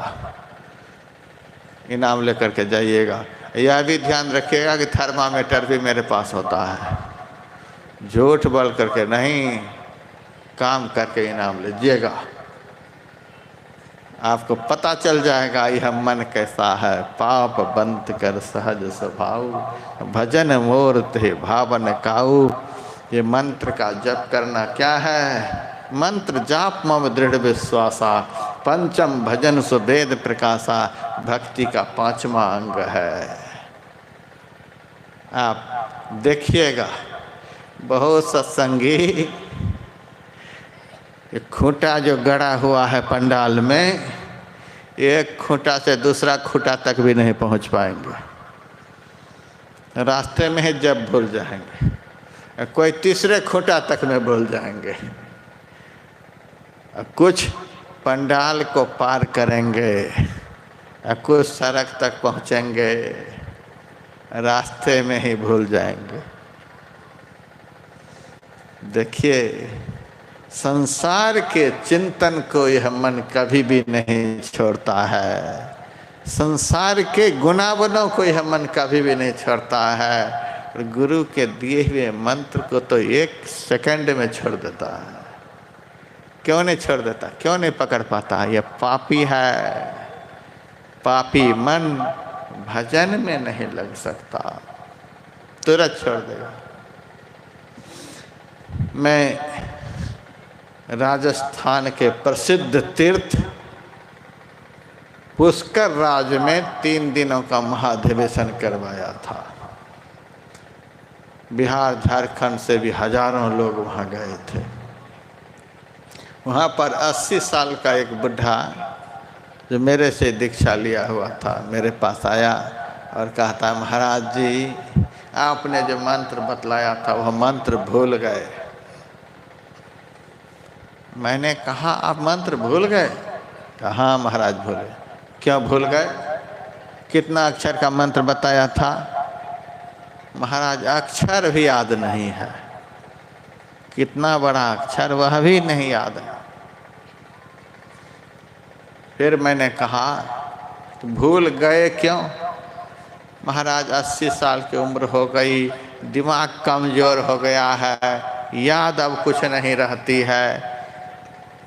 इनाम लेकर के जाइएगा। यह भी ध्यान रखिएगा कि थर्मामीटर भी मेरे पास होता है। झूठ बोल करके नहीं, काम करके इनाम लीजिएगा। आपको पता चल जाएगा यह मन कैसा है। पाप बंद कर सहज स्वभाव, भजन मोर ते भावन काऊ। ये मंत्र का जप करना क्या है? मंत्र जाप मम दृढ़ विश्वासा, पंचम भजन सुवेद प्रकाशा, भक्ति का 5वां अंग है। आप देखिएगा, बहुत सत्संगी खूंटा जो गड़ा हुआ है पंडाल में, एक खूंटा से दूसरा खूंटा तक भी नहीं पहुंच पाएंगे। रास्ते में ही जब भूल जाएंगे, कोई तीसरे खूंटा तक में भूल जाएंगे। कुछ पंडाल को पार करेंगे, कुछ सड़क तक पहुंचेंगे, रास्ते में ही भूल जाएंगे। देखिए, संसार के चिंतन को यह मन कभी भी नहीं छोड़ता है। संसार के गुनावनों को यह मन कभी भी नहीं छोड़ता है। और गुरु के दिए हुए मंत्र को तो 1 सेकंड में छोड़ देता है। क्यों नहीं छोड़ देता? क्यों नहीं पकड़ पाता? यह पापी है। पापी मन भजन में नहीं लग सकता, तुरंत छोड़ देगा। मैं राजस्थान के प्रसिद्ध तीर्थ पुष्कर राज में 3 दिनों का महाधिवेशन करवाया था। बिहार झारखंड से भी हजारों लोग वहाँ गए थे। वहाँ पर 80 साल का एक बुढ़ा जो मेरे से दीक्षा लिया हुआ था मेरे पास आया और कहता, महाराज जी आपने जो मंत्र बतलाया था वह मंत्र भूल गए। मैंने कहा, आप मंत्र भूल गए? कहा, हाँ महाराज भूले। क्यों भूल गए? कितना अक्षर का मंत्र बताया था? महाराज अक्षर भी याद नहीं है। कितना बड़ा अक्षर, वह भी नहीं याद है। फिर मैंने कहा, तो भूल गए क्यों? महाराज 80 साल की उम्र हो गई, दिमाग कमज़ोर हो गया है, याद अब कुछ नहीं रहती है,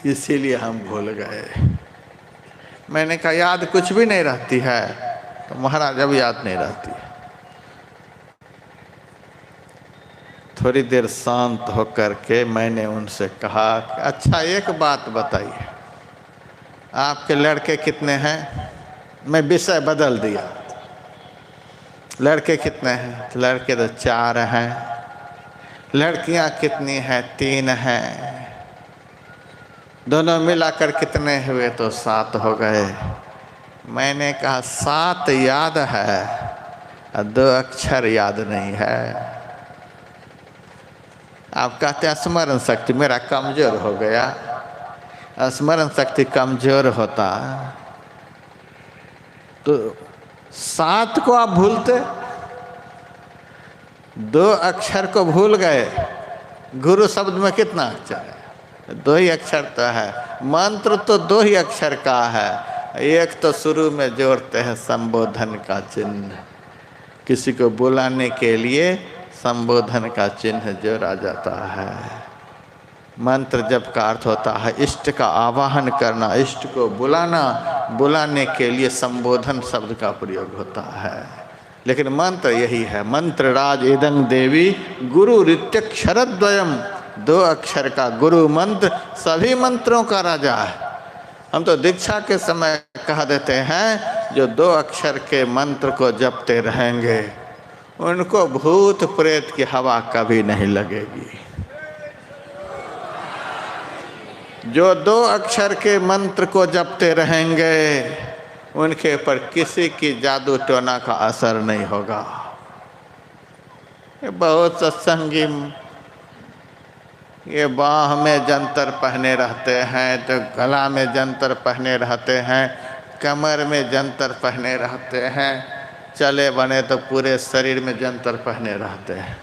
इसीलिए हम भूल गए। मैंने कहा, याद कुछ भी नहीं रहती है? तो महाराज अब याद नहीं रहती है। थोड़ी देर शांत होकर के मैंने उनसे कहा, अच्छा एक बात बताइए, आपके लड़के कितने हैं? मैं विषय बदल दिया। लड़के कितने हैं? तो लड़के तो 4 हैं। लड़कियां कितनी हैं? 3 हैं। दोनों मिलाकर कितने हुए? तो 7 हो गए। मैंने कहा, 7 याद है और 2 अक्षर याद नहीं है। आप कहते हैं स्मरण शक्ति मेरा कमजोर हो गया। स्मरण शक्ति कमजोर होता तो 7 को आप भूलते, 2 अक्षर को भूल गए। गुरु शब्द में कितना अक्षर है? 2 ही अक्षर तो है। मंत्र तो 2 ही अक्षर का है। एक तो शुरू में जोड़ते हैं संबोधन का चिन्ह, किसी को बुलाने के लिए संबोधन का चिन्ह जोड़ा जाता है। मंत्र जप का अर्थ होता है इष्ट का आवाहन करना, इष्ट को बुलाना। बुलाने के लिए संबोधन शब्द का प्रयोग होता है। लेकिन मंत्र यही है, मंत्र राज इदं देवी गुरु ऋत्यक्षरद्वयम्। 2 अक्षर का गुरु मंत्र सभी मंत्रों का राजा है। हम तो दीक्षा के समय कह देते हैं, जो 2 अक्षर के मंत्र को जपते रहेंगे उनको भूत प्रेत की हवा कभी नहीं लगेगी। जो 2 अक्षर के मंत्र को जपते रहेंगे उनके पर किसी की जादू टोना का असर नहीं होगा। ये बहुत सत्संगी ये बाह में जंतर पहने रहते हैं, तो गला में जंतर पहने रहते हैं, कमर में जंतर पहने रहते हैं, चले बने तो पूरे शरीर में जंतर पहने रहते हैं।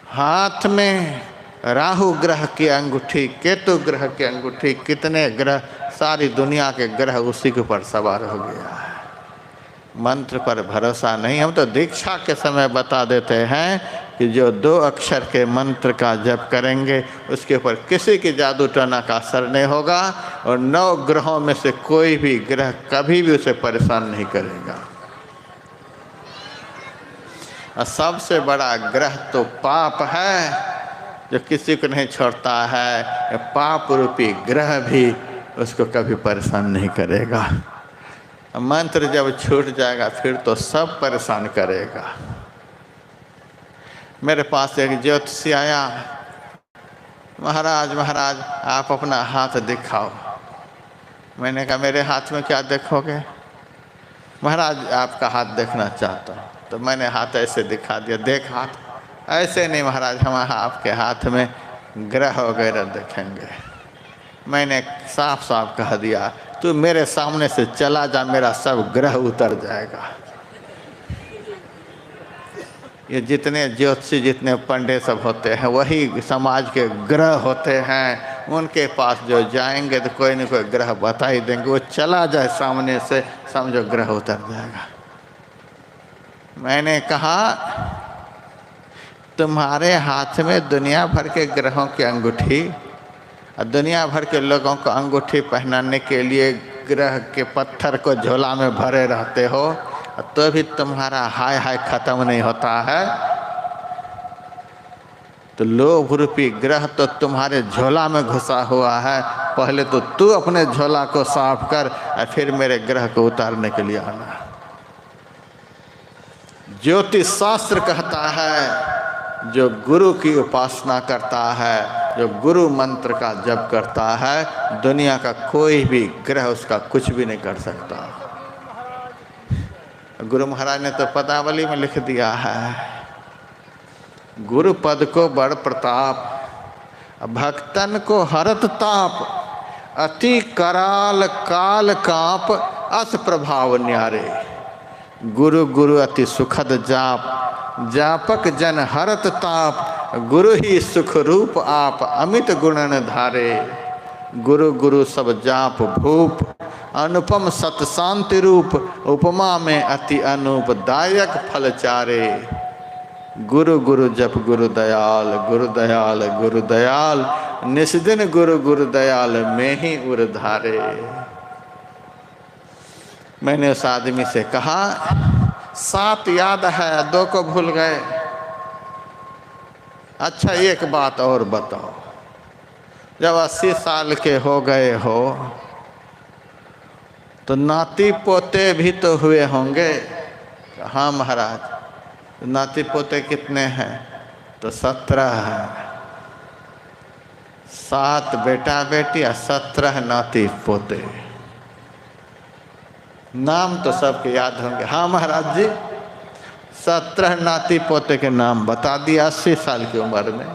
हाथ में राहु ग्रह की अंगूठी, केतु ग्रह की अंगूठी, कितने ग्रह, सारी दुनिया के ग्रह उसी के ऊपर सवार हो गया है। मंत्र पर भरोसा नहीं। हम तो दीक्षा के समय बता देते हैं कि जो 2 अक्षर के मंत्र का जप करेंगे उसके ऊपर किसी की जादू टोना का असर नहीं होगा और 9 ग्रहों में से कोई भी ग्रह कभी भी उसे परेशान नहीं करेगा। और सबसे बड़ा ग्रह तो पाप है जो किसी को नहीं छोड़ता है। पाप रूपी ग्रह भी उसको कभी परेशान नहीं करेगा। मंत्र जब छूट जाएगा फिर तो सब परेशान करेगा। मेरे पास एक ज्योतिषी आया, महाराज महाराज आप अपना हाथ दिखाओ। मैंने कहा मेरे हाथ में क्या देखोगे? महाराज आपका हाथ देखना चाहता हूँ। तो मैंने हाथ ऐसे दिखा दिया, देख हाथ। ऐसे नहीं महाराज, हम आपके हाथ में ग्रह वगैरह देखेंगे। मैंने साफ साफ कह दिया, तू मेरे सामने से चला जा, मेरा सब ग्रह उतर जाएगा। ये जितने ज्योतिषी जितने पंडित सब होते हैं वही समाज के ग्रह होते हैं। उनके पास जो जाएंगे तो कोई न कोई ग्रह बता ही देंगे। वो चला जाए सामने से, समझो ग्रह उतर जाएगा। मैंने कहा तुम्हारे हाथ में दुनिया भर के ग्रहों की अंगूठी और दुनिया भर के लोगों को अंगूठी पहनाने के लिए ग्रह के पत्थर को झोला में भरे रहते हो, तो भी तुम्हारा हाय हाय खत्म नहीं होता है। तो लोभ रूपी ग्रह तो तुम्हारे झोला में घुसा हुआ है। पहले तो तू अपने झोला को साफ कर और फिर मेरे ग्रह को उतारने के लिए आना। ज्योतिष शास्त्र कहता है जो गुरु की उपासना करता है, जो गुरु मंत्र का जप करता है, दुनिया का कोई भी ग्रह उसका कुछ भी नहीं कर सकता। गुरु महाराज ने तो पदावली में लिख दिया है, गुरु पद को बड़ प्रताप, भक्तन को हरत ताप, अति कराल काल काप, अस प्रभाव न्यारे। गुरु गुरु अति सुखद जाप, जापक जन हरत ताप, गुरु ही सुख रूप आप, अमित गुणन धारे। गुरु गुरु सब जाप भूप, अनुपम सत शांति रूप, उपमा में अति अनूप, दायक फल चारे। गुरु गुरु जप गुरु दयाल, गुरु दयाल गुरु दयाल, निस्दिन गुरु गुरु दयाल, में ही उर धारे। मैंने उस आदमी से कहा 7 याद है, 2 को भूल गए। अच्छा एक बात और बताओ, जब 80 साल के हो गए हो तो नाती पोते भी तो हुए होंगे? हाँ महाराज। नाती पोते कितने हैं? तो 17 हैं। 7 बेटा बेटी और 17 नाती पोते। नाम तो सबके याद होंगे। हाँ महाराज जी, 17 नाती पोते के नाम बता दिया 80 साल की उम्र में।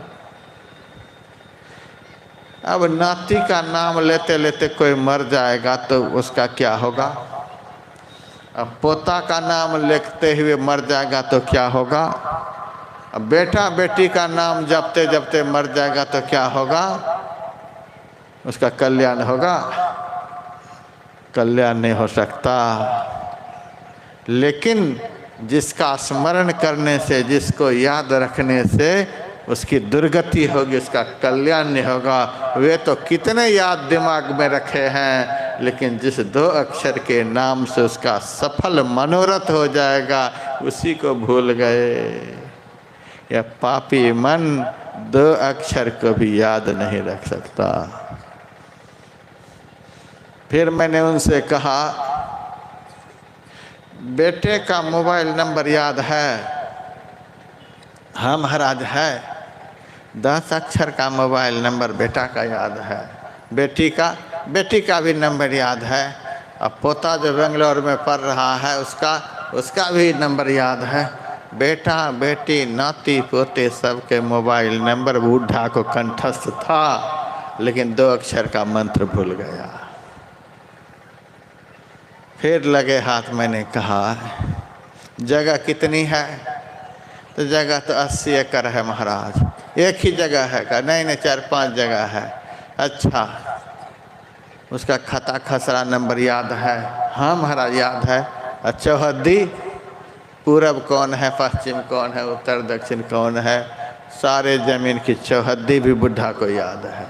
अब नाती का नाम लेते लेते कोई मर जाएगा तो उसका क्या होगा? अब पोता का नाम लिखते हुए मर जाएगा तो क्या होगा? अब बेटा बेटी का नाम जपते जपते मर जाएगा तो क्या होगा? उसका कल्याण होगा? कल्याण नहीं हो सकता। लेकिन जिसका स्मरण करने से, जिसको याद रखने से उसकी दुर्गति होगी, उसका कल्याण नहीं होगा। वे तो कितने याद दिमाग में रखे हैं, लेकिन जिस 2 अक्षर के नाम से उसका सफल मनोरथ हो जाएगा उसी को भूल गए। यह पापी मन 2 अक्षर को भी याद नहीं रख सकता। फिर मैंने उनसे कहा बेटे का मोबाइल नंबर याद है? हाँ महाराज है। 10 अक्षर का मोबाइल नंबर बेटा का याद है। बेटी का भी नंबर याद है। अब पोता जो बेंगलोर में पढ़ रहा है उसका भी नंबर याद है। बेटा बेटी नाती पोते सबके मोबाइल नंबर बूढ़ा को कंठस्थ था, लेकिन 2 अक्षर का मंत्र भूल गया। फिर लगे हाथ। मैंने कहा जगह कितनी है? तो जगह तो 80 एकड़ है महाराज। एक ही जगह है? का नहीं 4-5 जगह है। अच्छा उसका खाता खसरा नंबर याद है? हाँ महाराज याद है। चौहद्दी पूरब कौन है, पश्चिम कौन है, उत्तर दक्षिण कौन है, सारे जमीन की चौहद्दी भी बुढ़ा को याद है।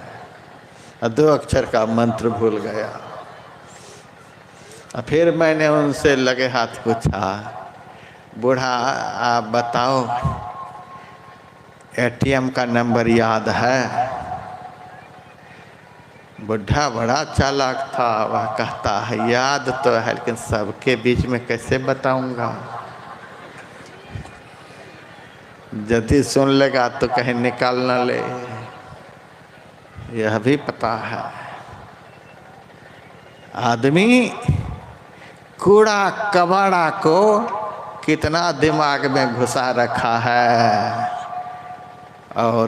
2 अक्षर का मंत्र भूल गया। फिर मैंने उनसे लगे हाथ पूछा बूढ़ा आप बताओ एटीएम का नंबर याद है? बुढ़ा बड़ा चालाक था। वह कहता है याद तो है, लेकिन सबके बीच में कैसे बताऊंगा? यदि सुन लेगा तो कहीं निकाल न ले, यह भी पता है। आदमी कूड़ा कबाड़ा को कितना दिमाग में घुसा रखा है, और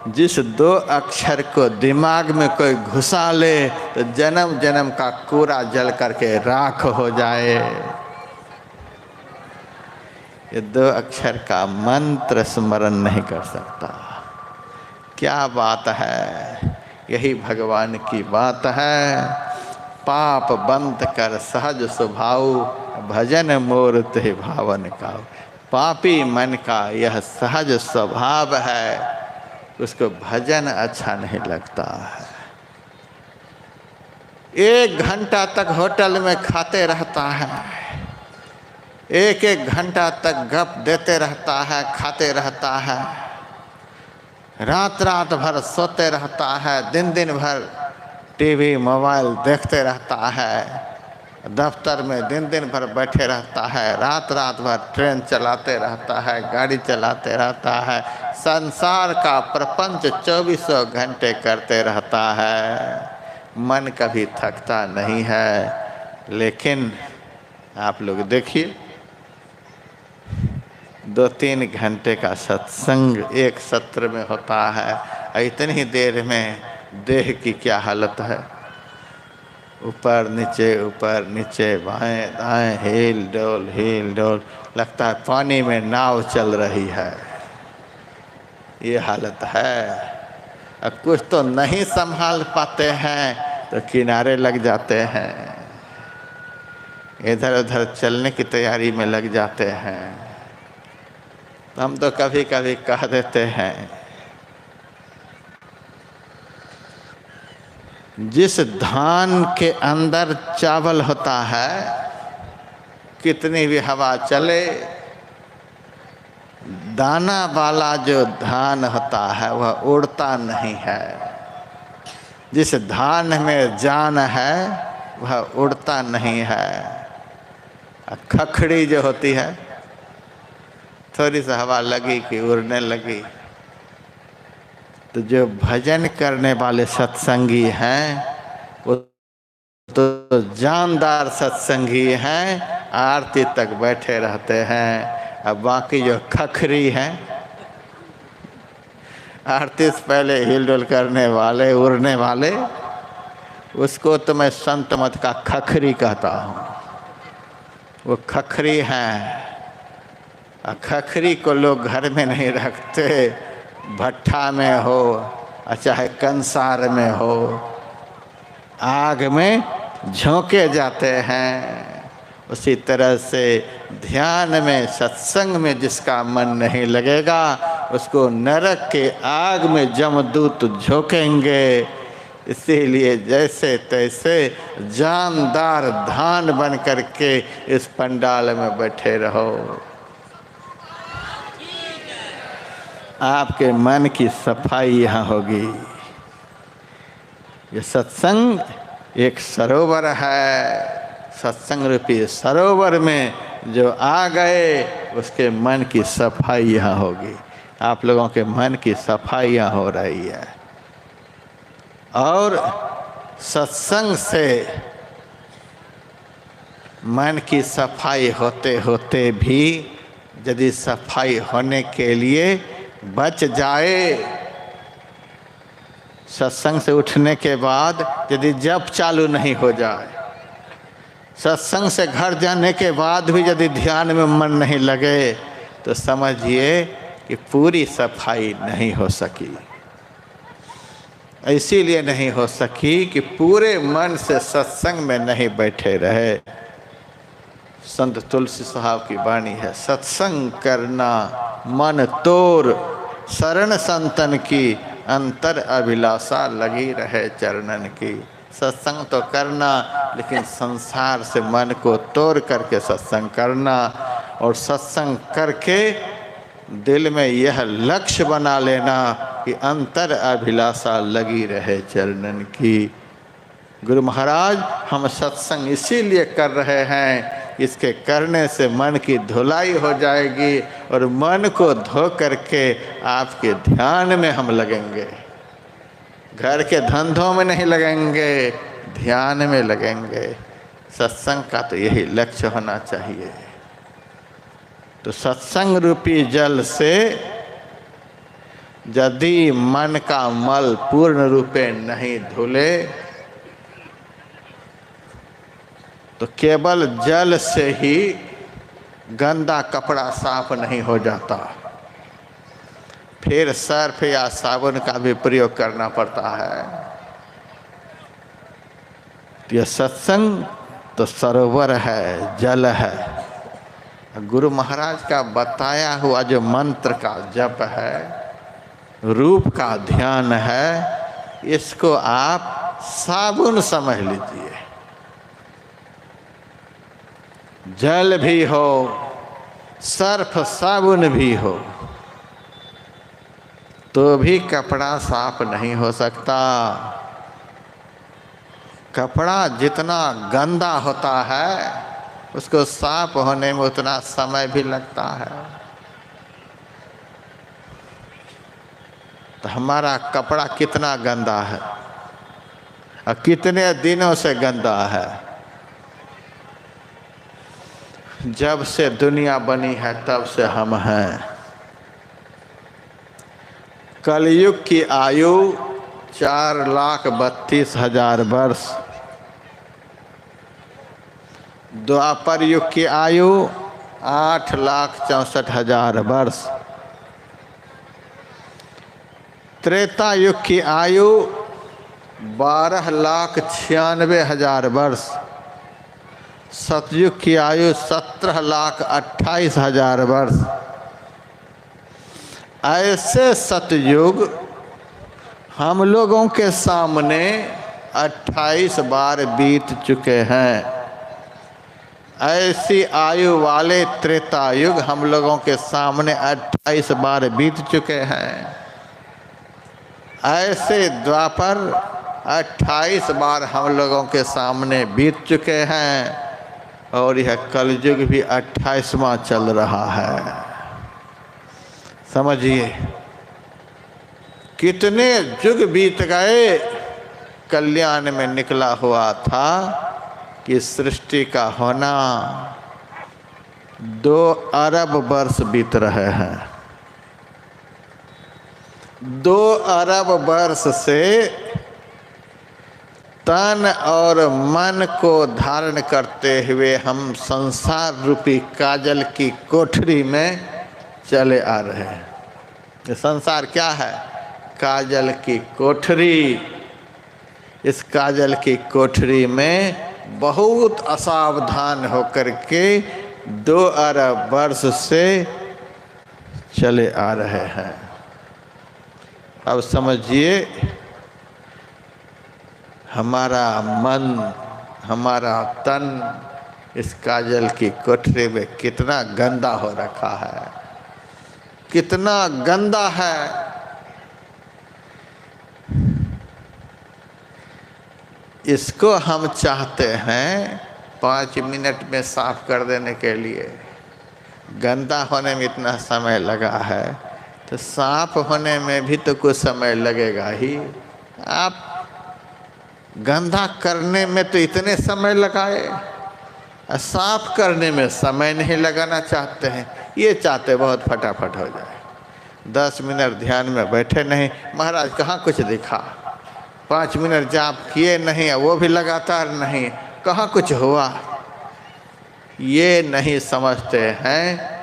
जिस 2 अक्षर को दिमाग में कोई घुसा ले तो जन्म जन्म का कूड़ा जल करके राख हो जाए। ये 2 अक्षर का मंत्र स्मरण नहीं कर सकता। क्या बात है, यही भगवान की बात है। पाप बंद कर सहज स्वभाव, भजन मोर ते भावन का। पापी मन का यह सहज स्वभाव है, उसको भजन अच्छा नहीं लगता है। 1 घंटा तक होटल में खाते रहता है, 1 घंटा तक गप देते रहता है, खाते रहता है, रात रात भर सोते रहता है, दिन दिन भर टीवी मोबाइल देखते रहता है, दफ्तर में दिन दिन भर बैठे रहता है, रात रात भर ट्रेन चलाते रहता है, गाड़ी चलाते रहता है, संसार का प्रपंच 24 घंटे करते रहता है। मन कभी थकता नहीं है। लेकिन आप लोग देखिए, 2-3 घंटे का सत्संग एक सत्र में होता है, इतनी देर में देह की क्या हालत है। ऊपर नीचे बाएं दाएं हिल डोल, लगता है पानी में नाव चल रही है, ये हालत है। अब कुछ तो नहीं संभाल पाते हैं तो किनारे लग जाते हैं, इधर उधर चलने की तैयारी में लग जाते हैं। हम तो कभी कभी कह देते हैं, जिस धान के अंदर चावल होता है, कितनी भी हवा चले, दाना वाला जो धान होता है वह उड़ता नहीं है। जिस धान में जान है वह उड़ता नहीं है। खखड़ी जो होती है, थोड़ी सी हवा लगी कि उड़ने लगी। तो जो भजन करने वाले सत्संगी हैं वो तो जानदार सत्संगी हैं, आरती तक बैठे रहते हैं। अब बाकी जो खखरी हैं, आरती से पहले हिलडुल करने वाले, उड़ने वाले, उसको तो मैं संत मत का खखरी कहता हूँ। वो खखरी हैं। खखरी को लोग घर में नहीं रखते, भट्ठा में हो चाहे कंसार में हो, आग में झोंके जाते हैं। उसी तरह से ध्यान में, सत्संग में जिसका मन नहीं लगेगा, उसको नरक के आग में जमदूत झोंकेंगे। इसीलिए जैसे तैसे जानदार धान बन करके इस पंडाल में बैठे रहो। आपके मन की सफाई यहाँ होगी। ये सत्संग एक सरोवर है, सत्संग रूपी सरोवर में जो आ गए उसके मन की सफाई यहाँ होगी। आप लोगों के मन की सफाई यहाँ हो रही है। और सत्संग से मन की सफाई होते होते भी यदि सफाई होने के लिए बच जाए, सत्संग से उठने के बाद यदि जप चालू नहीं हो जाए, सत्संग से घर जाने के बाद भी यदि ध्यान में मन नहीं लगे, तो समझिए कि पूरी सफाई नहीं हो सकी। इसीलिए नहीं हो सकी कि पूरे मन से सत्संग में नहीं बैठे रहे। संत तुलसी साहब की वाणी है, सत्संग करना मन तोर, शरण संतन की, अंतर अभिलाषा लगी रहे चरणन की। सत्संग तो करना, लेकिन संसार से मन को तोड़ करके सत्संग करना, और सत्संग करके दिल में यह लक्ष्य बना लेना कि अंतर अभिलाषा लगी रहे चरणन की। गुरु महाराज, हम सत्संग इसीलिए कर रहे हैं, इसके करने से मन की धुलाई हो जाएगी और मन को धो करके आपके ध्यान में हम लगेंगे। घर के धंधों में नहीं लगेंगे, ध्यान में लगेंगे। सत्संग का तो यही लक्ष्य होना चाहिए। तो सत्संग रूपी जल से यदि मन का मल पूर्ण रूपे नहीं धुले, तो केवल जल से ही गंदा कपड़ा साफ नहीं हो जाता, फिर सर्फ या साबुन का भी प्रयोग करना पड़ता है। यह सत्संग तो सरोवर है, जल है। गुरु महाराज का बताया हुआ जो मंत्र का जप है, रूप का ध्यान है, इसको आप साबुन समझ लीजिए। जल भी हो, सर्फ साबुन भी हो, तो भी कपड़ा साफ नहीं हो सकता। कपड़ा जितना गंदा होता है उसको साफ होने में उतना समय भी लगता है। तो हमारा कपड़ा कितना गंदा है और कितने दिनों से गंदा है। जब से दुनिया बनी है तब से हम हैं। कलयुग की आयु 4,32,000 वर्ष, द्वापर युग की आयु 8,64,000 वर्ष, त्रेता युग की आयु 12,96,000 वर्ष, सतयुग की आयु 17,28,000 वर्ष। ऐसे सतयुग हम लोगों के सामने 28 बार बीत चुके हैं। ऐसी आयु वाले त्रेता युग हम लोगों के सामने 28 बार बीत चुके हैं। ऐसे द्वापर 28 बार हम लोगों के सामने बीत चुके हैं और यह कलयुग भी 28वां चल रहा है। समझिए कितने युग बीत गए। कल्याण में निकला हुआ था कि सृष्टि का होना 2 अरब वर्ष बीत रहे हैं। 2 अरब वर्ष से तन और मन को धारण करते हुए हम संसार रूपी काजल की कोठरी में चले आ रहे हैं। ये संसार क्या है? काजल की कोठरी। इस काजल की कोठरी में बहुत असावधान होकर के 2 अरब वर्ष से चले आ रहे हैं। अब समझिए हमारा मन, हमारा तन इस काजल की कोठरी में कितना गंदा हो रखा है, कितना गंदा है। इसको हम चाहते हैं 5 मिनट में साफ कर देने के लिए। गंदा होने में इतना समय लगा है तो साफ होने में भी तो कुछ समय लगेगा ही। आप गंदा करने में तो इतने समय लगाए, साफ करने में समय नहीं लगाना चाहते हैं। ये चाहते बहुत फटाफट हो जाए। 10 मिनट ध्यान में बैठे नहीं, महाराज कहाँ कुछ दिखा। 5 मिनट जाप किए नहीं, वो भी लगातार नहीं, कहाँ कुछ हुआ। ये नहीं समझते हैं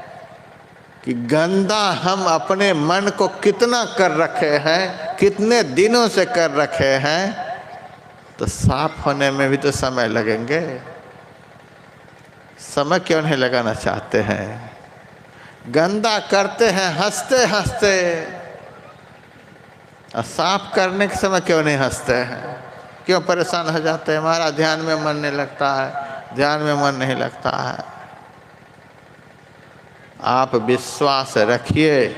कि गंदा हम अपने मन को कितना कर रखे हैं, कितने दिनों से कर रखे हैं। तो साफ होने में भी तो समय लगेंगे। समय क्यों नहीं लगाना चाहते हैं? गंदा करते हैं हंसते हंसते, और साफ करने के समय क्यों नहीं हंसते हैं? क्यों परेशान हो जाते हैं? हमारा ध्यान में मन नहीं लगता है, ध्यान में मन नहीं लगता है। आप विश्वास रखिए,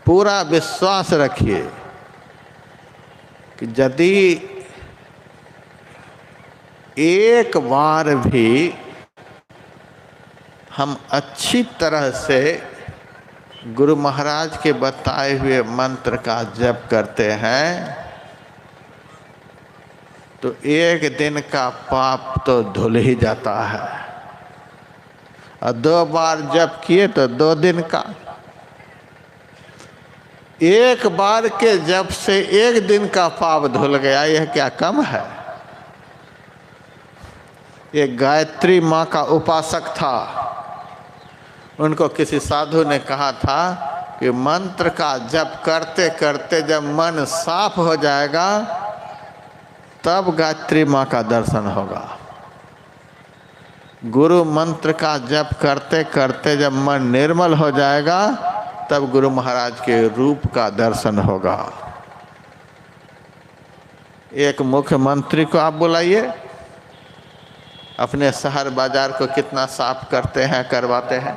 पूरा विश्वास रखिए कि यदि एक बार भी हम अच्छी तरह से गुरु महाराज के बताए हुए मंत्र का जप करते हैं तो एक दिन का पाप तो धुल ही जाता है, और 2 बार जप किए तो 2 दिन का। एक बार के जप से 1 दिन का पाप धुल गया, यह क्या कम है? एक गायत्री माँ का उपासक था। उनको किसी साधु ने कहा था कि मंत्र का जप करते करते जब मन साफ हो जाएगा तब गायत्री माँ का दर्शन होगा। गुरु मंत्र का जप करते करते जब मन निर्मल हो जाएगा तब गुरु महाराज के रूप का दर्शन होगा। एक मुख्यमंत्री को आप बुलाइए, अपने शहर बाजार को कितना साफ करते हैं, करवाते हैं।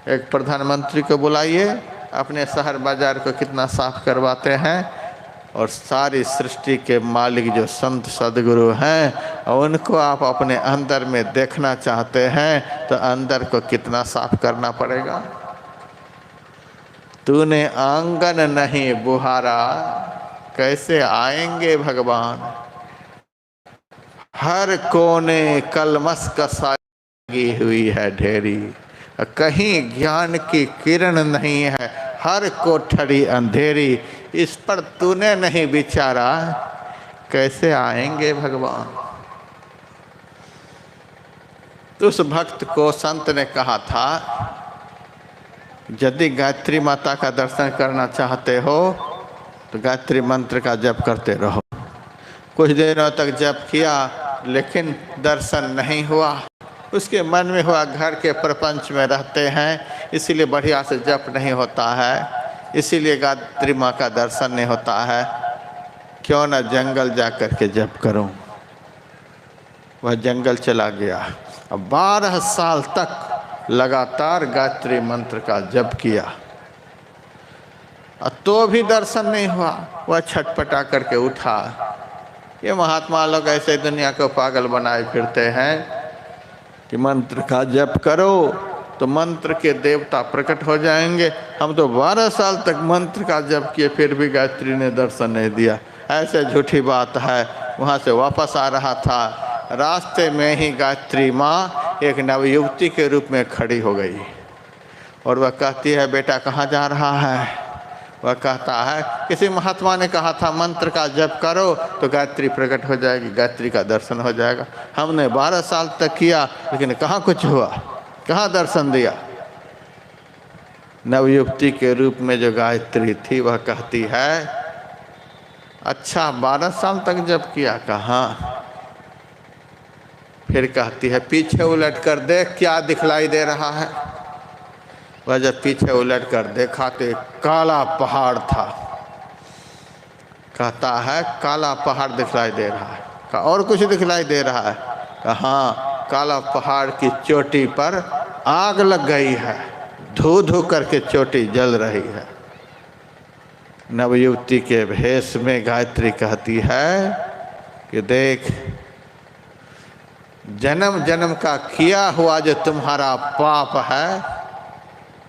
एक प्रधानमंत्री को बुलाइए, अपने शहर बाजार को कितना साफ करवाते हैं। और सारी सृष्टि के मालिक जो संत सदगुरु हैं उनको आप अपने अंदर में देखना चाहते हैं तो अंदर को कितना साफ करना पड़ेगा। तूने आंगन नहीं बुहारा कैसे आएंगे भगवान। हर कोने कलमस कसाई हुई है ढेरी, कहीं ज्ञान की किरण नहीं है, हर कोठरी अंधेरी। इस पर तूने नहीं विचारा कैसे आएंगे भगवान। तो उस भक्त को संत ने कहा था यदि गायत्री माता का दर्शन करना चाहते हो तो गायत्री मंत्र का जप करते रहो। कुछ दिनों तक जप किया लेकिन दर्शन नहीं हुआ। उसके मन में हुआ घर के प्रपंच में रहते हैं इसीलिए बढ़िया से जप नहीं होता है, इसीलिए गायत्री माँ का दर्शन नहीं होता है। क्यों न जंगल जा कर के जप करूं। वह जंगल चला गया। अब 12 साल तक लगातार गायत्री मंत्र का जप किया तो भी दर्शन नहीं हुआ। वह छटपटा करके उठा। ये महात्मा लोग ऐसे दुनिया को पागल बनाए फिरते हैं कि मंत्र का जप करो तो मंत्र के देवता प्रकट हो जाएंगे। हम तो 12 साल तक मंत्र का जप किए फिर भी गायत्री ने दर्शन नहीं दिया। ऐसे झूठी बात है। वहाँ से वापस आ रहा था, रास्ते में ही गायत्री माँ एक नवयुवती के रूप में खड़ी हो गई और वह कहती है बेटा कहाँ जा रहा है। वह कहता है किसी महात्मा ने कहा था मंत्र का जप करो तो गायत्री प्रकट हो जाएगी, गायत्री का दर्शन हो जाएगा। हमने 12 साल तक किया लेकिन कहाँ कुछ हुआ, कहाँ दर्शन दिया। नवयुवती के रूप में जो गायत्री थी वह कहती है अच्छा 12 साल तक जप किया, कहाँ। फिर कहती है पीछे उलट कर देख क्या दिखलाई दे रहा है। वह जब पीछे उलट कर देखा तो एक काला पहाड़ था। कहता है काला पहाड़ दिखलाई दे रहा है। कहा और कुछ दिखलाई दे रहा है। कहा काला पहाड़ की चोटी पर आग लग गई है, धू धू करके चोटी जल रही है। नवयुवती के भेष में गायत्री कहती है कि देख जन्म जन्म का किया हुआ जो तुम्हारा पाप है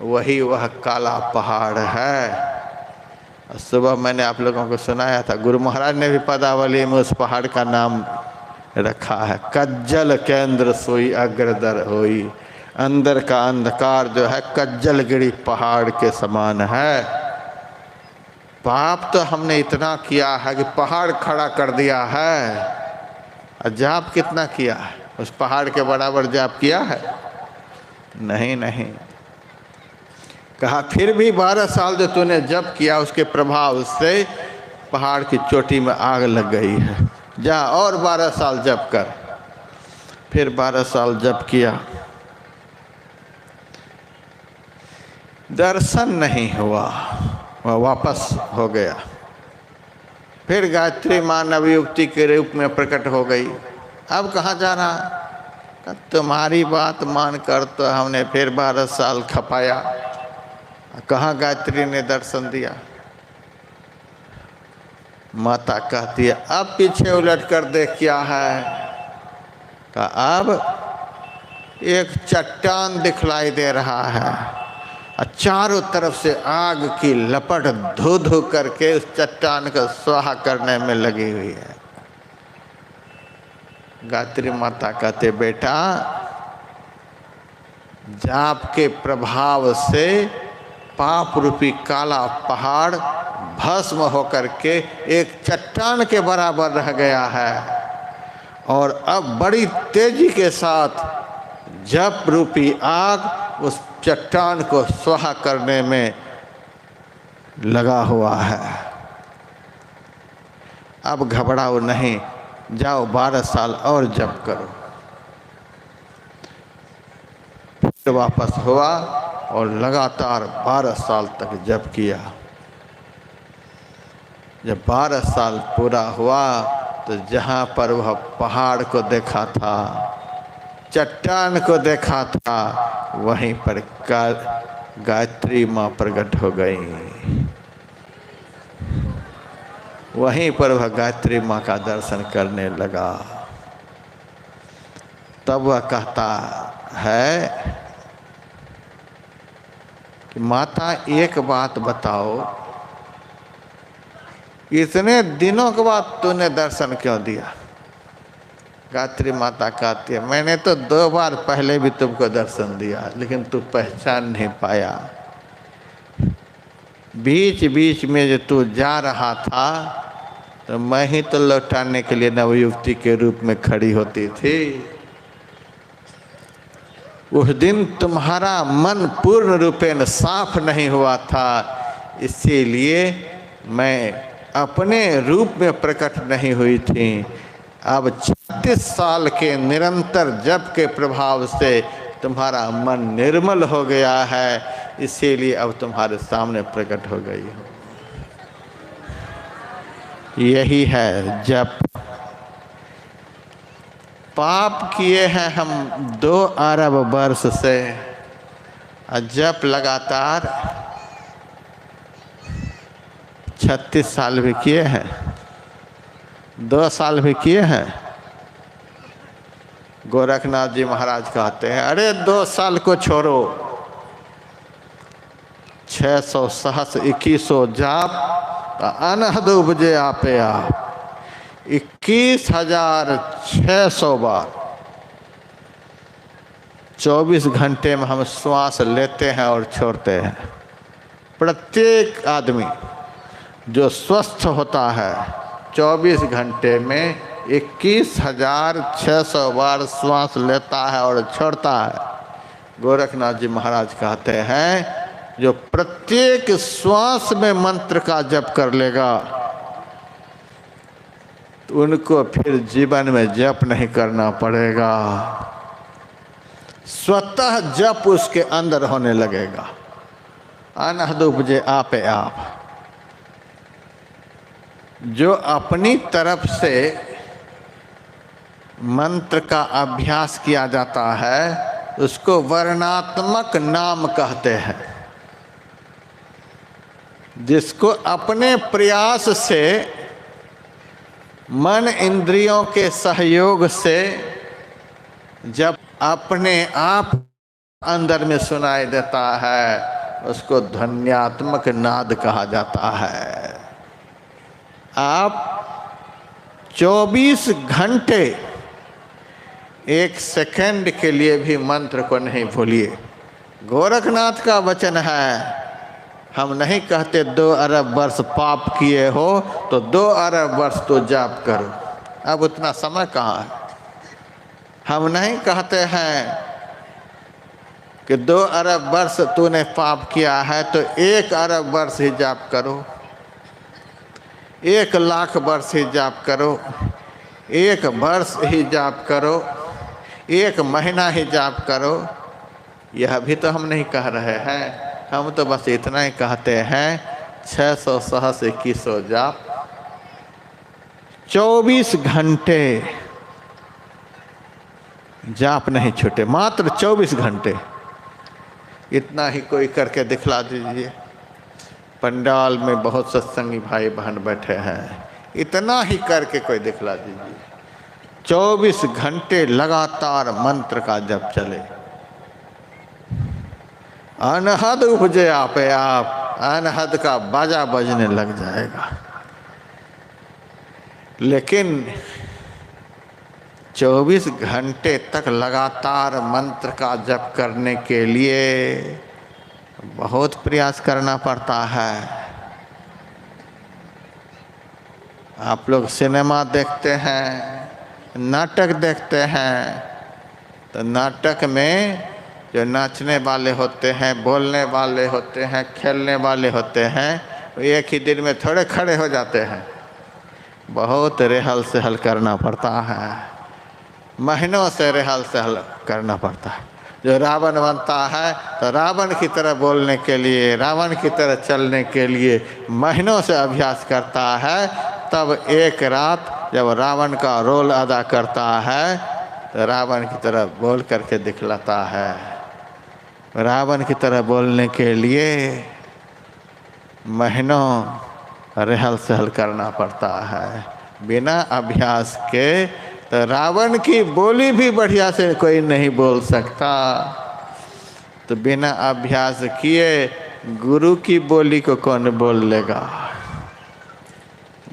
वही वह काला पहाड़ है। सुबह मैंने आप लोगों को सुनाया था गुरु महाराज ने भी पदावली में उस पहाड़ का नाम रखा है कज्जल केंद्र सोई अग्रदर होई। अंदर का अंधकार जो है कज्जलगिरी पहाड़ के समान है। पाप तो हमने इतना किया है कि पहाड़ खड़ा कर दिया है। और जाप कितना किया है, उस पहाड़ के बराबर जाप किया है? नहीं नहीं। कहा फिर भी 12 साल जो तूने जप किया उसके प्रभाव से पहाड़ की चोटी में आग लग गई है, जा और 12 साल जप कर। फिर 12 साल जप किया, दर्शन नहीं हुआ, वह वापस हो गया। फिर गायत्री माँ नवयुवती के रूप में प्रकट हो गई। अब कहाँ जा रहा? तुम्हारी बात मान कर तो हमने फिर 12 साल खपाया, कहाँ गायत्री ने दर्शन दिया। माता कहती है अब पीछे उलट कर देख क्या है। कहा अब एक चट्टान दिखलाई दे रहा है और चारों तरफ से आग की लपट धू धू करके उस चट्टान को स्वाहा करने में लगी हुई है। गायत्री माता कहते बेटा जाप के प्रभाव से पाप रूपी काला पहाड़ भस्म होकर के एक चट्टान के बराबर रह गया है और अब बड़ी तेजी के साथ जप रूपी आग उस चट्टान को स्वाहा करने में लगा हुआ है। अब घबराओ नहीं, जाओ 12 साल और जप करो। फिर वापस हुआ और लगातार 12 साल तक जप किया। जब 12 साल पूरा हुआ तो जहाँ पर वह पहाड़ को देखा था, चट्टान को देखा था, वहीं पर गायत्री माँ प्रकट हो गई। वहीं पर वह गायत्री माँ का दर्शन करने लगा। तब वह कहता है कि माता एक बात बताओ, इतने दिनों के बाद तूने दर्शन क्यों दिया? गायत्री माता कहती है, मैंने तो 2 बार पहले भी तुमको दर्शन दिया, लेकिन तू पहचान नहीं पाया। बीच बीच में जो तू जा रहा था तो मैं ही तो लौटाने के लिए नवयुवती के रूप में खड़ी होती थी। उस दिन तुम्हारा मन पूर्ण रूपेण साफ नहीं हुआ था, इसीलिए मैं अपने रूप में प्रकट नहीं हुई थी। अब 36 साल के निरंतर जप के प्रभाव से तुम्हारा मन निर्मल हो गया है, इसीलिए अब तुम्हारे सामने प्रकट हो गई हो। यही है जप। पाप किए हैं हम 2 अरब वर्ष से, और जप लगातार 36 साल भी किए हैं, 2 साल भी किए हैं। गोरखनाथ जी महाराज कहते हैं, अरे 2 साल को छोड़ो, 600 सहस्र 2100 जाप अनहद उपजे आपे आप, 21,600 बार 24 घंटे में हम श्वास लेते हैं और छोड़ते हैं। प्रत्येक आदमी जो स्वस्थ होता है 24 घंटे में 21,600 बार श्वास लेता है और छोड़ता है। गोरखनाथ जी महाराज कहते हैं, जो प्रत्येक श्वास में मंत्र का जप कर लेगा तो उनको फिर जीवन में जप नहीं करना पड़ेगा, स्वतः जप उसके अंदर होने लगेगा। अनहद उपजे आपे आप। जो अपनी तरफ से मंत्र का अभ्यास किया जाता है उसको वर्णात्मक नाम कहते हैं। जिसको अपने प्रयास से मन इंद्रियों के सहयोग से जब अपने आप अंदर में सुनाई देता है उसको ध्वन्यात्मक नाद कहा जाता है। आप 24 घंटे 1 सेकंड के लिए भी मंत्र को नहीं भूलिए। गोरखनाथ का वचन है, हम नहीं कहते 2 अरब वर्ष पाप किए हो तो 2 अरब वर्ष तो जाप करो। अब उतना समय कहाँ है? हम नहीं कहते हैं कि 2 अरब वर्ष तूने पाप किया है तो 1 अरब वर्ष ही जाप करो, 1 लाख वर्ष ही जाप करो, 1 वर्ष ही जाप करो, 1 महीना ही जाप करो। यह भी तो हम नहीं कह रहे हैं। हम तो बस इतना ही कहते हैं 600 सहस्र 2100 जाप 24 घंटे जाप नहीं छूटे, मात्र 24 घंटे। इतना ही कोई करके दिखला दीजिए। पंडाल में बहुत सत्संगी भाई बहन बैठे हैं, इतना ही करके कोई दिखला दीजिए। 24 घंटे लगातार मंत्र का जप चले, अनहद उपजे आपे आप, अनहद का बाजा बजने लग जाएगा। लेकिन 24 घंटे तक लगातार मंत्र का जप करने के लिए बहुत प्रयास करना पड़ता है। आप लोग सिनेमा देखते हैं, नाटक देखते हैं तो नाटक में जो नाचने वाले होते हैं, बोलने वाले होते हैं, खेलने वाले होते हैं, वो एक ही दिन में थोड़े खड़े हो जाते हैं। बहुत रिहल सहल करना पड़ता है, महीनों से रिहल सहल करना पड़ता है। जो रावण बनता है तो रावण की तरह बोलने के लिए, रावण की तरह चलने के लिए महीनों से अभ्यास करता है। तब एक रात जब रावण का रोल अदा करता है तो रावण की तरह बोल करके दिखलाता है। रावण की तरह बोलने के लिए महीनों रिहल सहल करना पड़ता है। बिना अभ्यास के तो रावण की बोली भी बढ़िया से कोई नहीं बोल सकता। तो बिना अभ्यास किए गुरु की बोली को कौन बोल लेगा।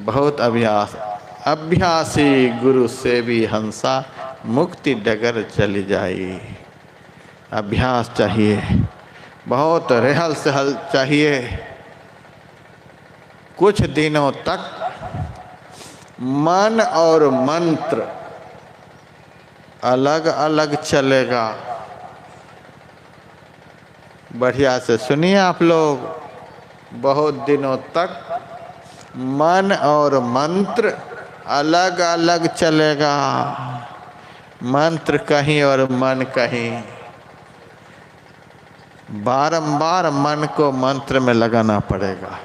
बहुत अभ्यास, अभ्यासी गुरु से भी हंसा, मुक्ति डगर चली जाई। अभ्यास चाहिए, बहुत रिहल सहल चाहिए। कुछ दिनों तक मन और मंत्र अलग अलग चलेगा। बढ़िया से सुनिए आप लोग, बहुत दिनों तक मन और मंत्र अलग अलग चलेगा। मंत्र कहीं और मन कहीं। बारंबार मन को मंत्र में लगाना पड़ेगा।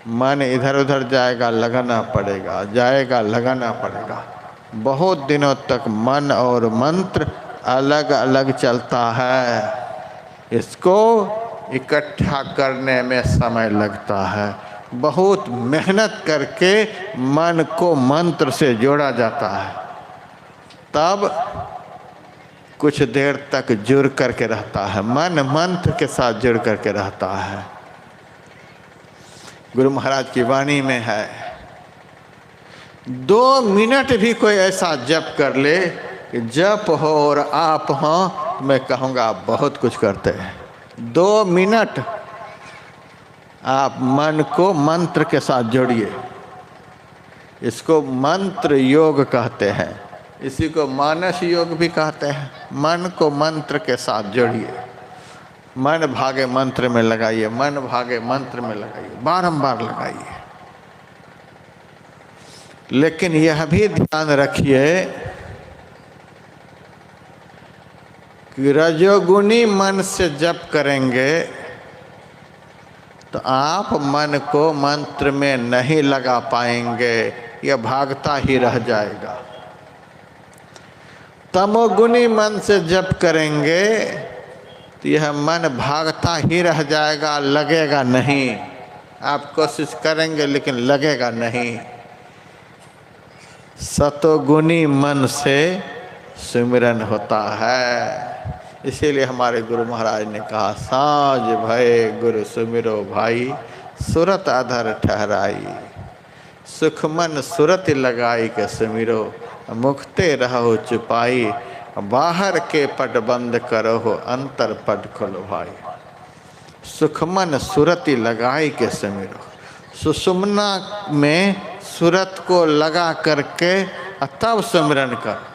मन इधर उधर जाएगा, लगाना पड़ेगा, जाएगा, लगाना पड़ेगा। बहुत दिनों तक मन और मंत्र अलग अलग चलता है। इसको इकट्ठा करने में समय लगता है। बहुत मेहनत करके मन को मंत्र से जोड़ा जाता है, तब कुछ देर तक जुड़ करके रहता है। मन मंत्र के साथ जुड़ करके रहता है। गुरु महाराज की वाणी में है, 2 मिनट भी कोई ऐसा जप कर ले कि जप हो और आप हो, मैं कहूँगा आप बहुत कुछ करते हैं। 2 मिनट आप मन को मंत्र के साथ जोड़िए। इसको मंत्र योग कहते हैं, इसी को मानस योग भी कहते हैं। मन को मंत्र के साथ जोड़िए, मन भागे मंत्र में लगाइए, मन भागे मंत्र में लगाइए, बारंबार लगाइए। लेकिन यह भी ध्यान रखिए कि रजोगुणी मन से जप करेंगे तो आप मन को मंत्र में नहीं लगा पाएंगे, यह भागता ही रह जाएगा। तमोगुणी मन से जप करेंगे तो यह मन भागता ही रह जाएगा, लगेगा नहीं। आप कोशिश करेंगे लेकिन लगेगा नहीं। सतोगुणी मन से सुमिरन होता है। इसीलिए हमारे गुरु महाराज ने कहा, साँझ भय गुरु सुमिरो भाई, सुरत अधर ठहराई। सुख मन सुरत लगाई के सुमिरो, मुखते रहो चुपाई। बाहर के पट बंद करो हो, अंतर पट खोलो भाई। सुख मन सुरति लगाई के सुमिरो। सुषुम्ना में सुरत को लगा करके तब सुमिरन कर।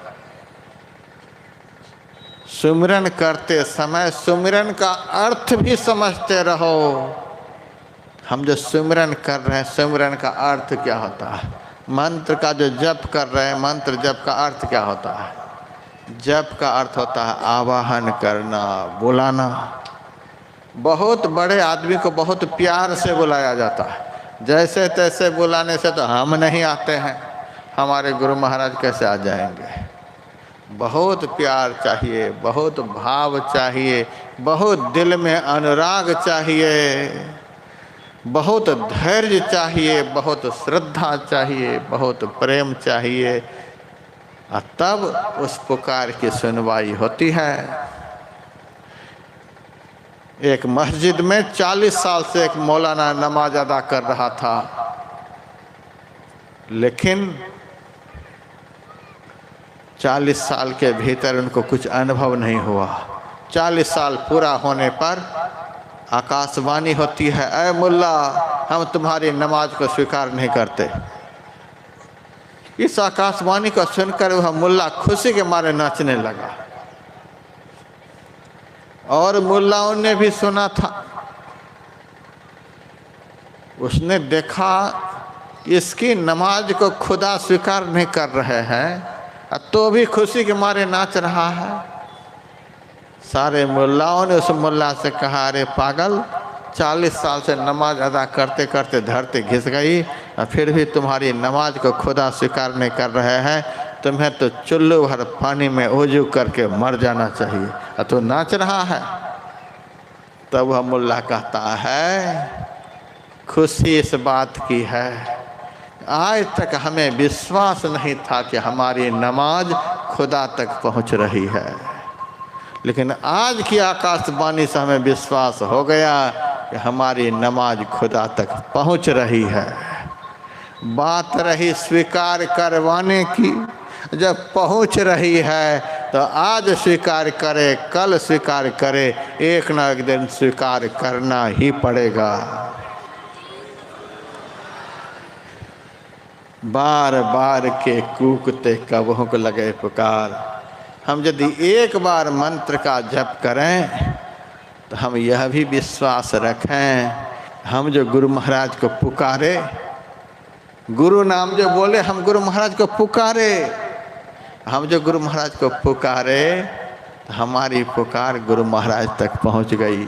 सुमिरन करते समय सुमिरन का अर्थ भी समझते रहो। हम जो सुमिरन कर रहे हैं, सुमिरन का अर्थ क्या होता है। मंत्र का जो जप कर रहे हैं, मंत्र जप का अर्थ क्या होता है। जप का अर्थ होता है आवाहन करना, बुलाना। बहुत बड़े आदमी को बहुत प्यार से बुलाया जाता है। जैसे तैसे बुलाने से तो हम नहीं आते हैं, हमारे गुरु महाराज कैसे आ जाएंगे। बहुत प्यार चाहिए, बहुत भाव चाहिए, बहुत दिल में अनुराग चाहिए, बहुत धैर्य चाहिए, बहुत श्रद्धा चाहिए, बहुत प्रेम चाहिए, और तब उस पुकार की सुनवाई होती है। एक मस्जिद में 40 साल से एक मौलाना नमाज अदा कर रहा था, लेकिन 40 साल के भीतर उनको कुछ अनुभव नहीं हुआ। 40 साल पूरा होने पर आकाशवाणी होती है, ऐ मुल्ला, हम तुम्हारी नमाज को स्वीकार नहीं करते। इस आकाशवाणी को सुनकर वह मुल्ला खुशी के मारे नाचने लगा। और मुल्लाओं ने भी सुना था। उसने देखा इसकी नमाज को खुदा स्वीकार नहीं कर रहे हैं तो भी खुशी के मारे नाच रहा है। सारे मुल्लाओं ने उस मुल्ला से कहा, अरे पागल, 40 साल से नमाज अदा करते करते धरती घिस गई और फिर भी तुम्हारी नमाज को खुदा स्वीकार नहीं कर रहे हैं। तुम्हें तो चुल्लू भर पानी में वजू करके मर जाना चाहिए और तू नाच रहा है। तब वह मुल्ला कहता है, खुशी इस बात की है, आज तक हमें विश्वास नहीं था कि हमारी नमाज खुदा तक पहुंच रही है, लेकिन आज की आकाशवाणी से हमें विश्वास हो गया कि हमारी नमाज खुदा तक पहुंच रही है। बात रही स्वीकार करवाने की, जब पहुंच रही है तो आज स्वीकार करे, कल स्वीकार करे, एक न एक दिन स्वीकार करना ही पड़ेगा। बार बार के कूकते कबहों को लगे पुकार। हम यदि एक बार मंत्र का जप करें तो हम यह भी विश्वास रखें, हम जो गुरु महाराज को पुकारे, गुरु नाम जो बोले, हम गुरु महाराज को पुकारे, हम जो गुरु महाराज को पुकारे तो हमारी पुकार गुरु महाराज तक पहुंच गई।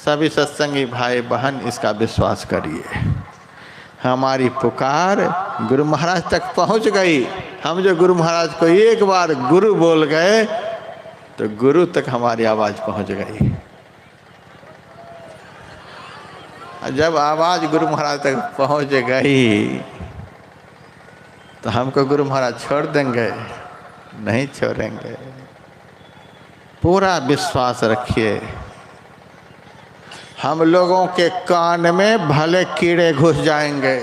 सभी सत्संगी भाई बहन इसका विश्वास करिए, हमारी पुकार गुरु महाराज तक पहुंच गई। हम जो गुरु महाराज को एक बार गुरु बोल गए तो गुरु तक हमारी आवाज़ पहुंच गई। जब आवाज़ गुरु महाराज तक पहुंच गई तो हमको गुरु महाराज छोड़ देंगे? नहीं छोड़ेंगे। पूरा विश्वास रखिए। हम लोगों के कान में भले कीड़े घुस जाएंगे,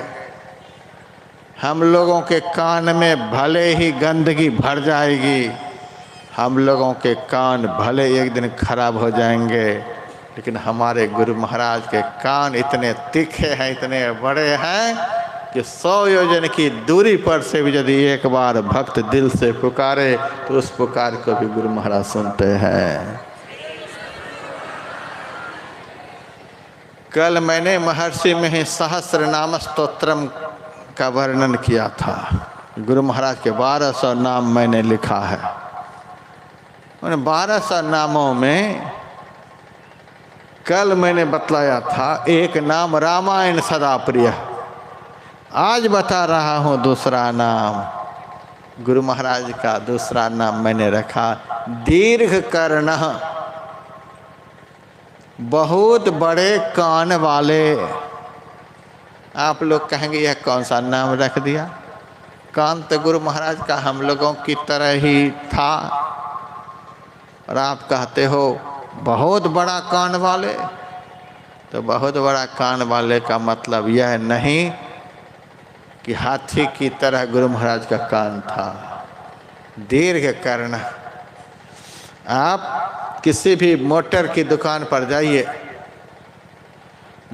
हम लोगों के कान में भले ही गंदगी भर जाएगी, हम लोगों के कान भले एक दिन खराब हो जाएंगे, लेकिन हमारे गुरु महाराज के कान इतने तीखे हैं, इतने बड़े हैं कि 100 योजन की दूरी पर से भी यदि एक बार भक्त दिल से पुकारे तो उस पुकार को भी गुरु महाराज सुनते हैं। कल मैंने महर्षि में ही सहस्र नाम स्तोत्रम का वर्णन किया था। गुरु महाराज के 1200 नाम मैंने लिखा है। उन 1200 नामों में कल मैंने बतलाया था एक नाम रामायण सदा प्रिय। आज बता रहा हूँ दूसरा नाम। गुरु महाराज का दूसरा नाम मैंने रखा दीर्घ कर्ण, बहुत बड़े कान वाले। आप लोग कहेंगे यह कौन सा नाम रख दिया? कान तो गुरु महाराज का हम लोगों की तरह ही था, और आप कहते हो बहुत बड़ा कान वाले। तो बहुत बड़ा कान वाले का मतलब यह नहीं कि हाथी की तरह गुरु महाराज का कान था। दीर्घ कर्ण। आप किसी भी मोटर की दुकान पर जाइए,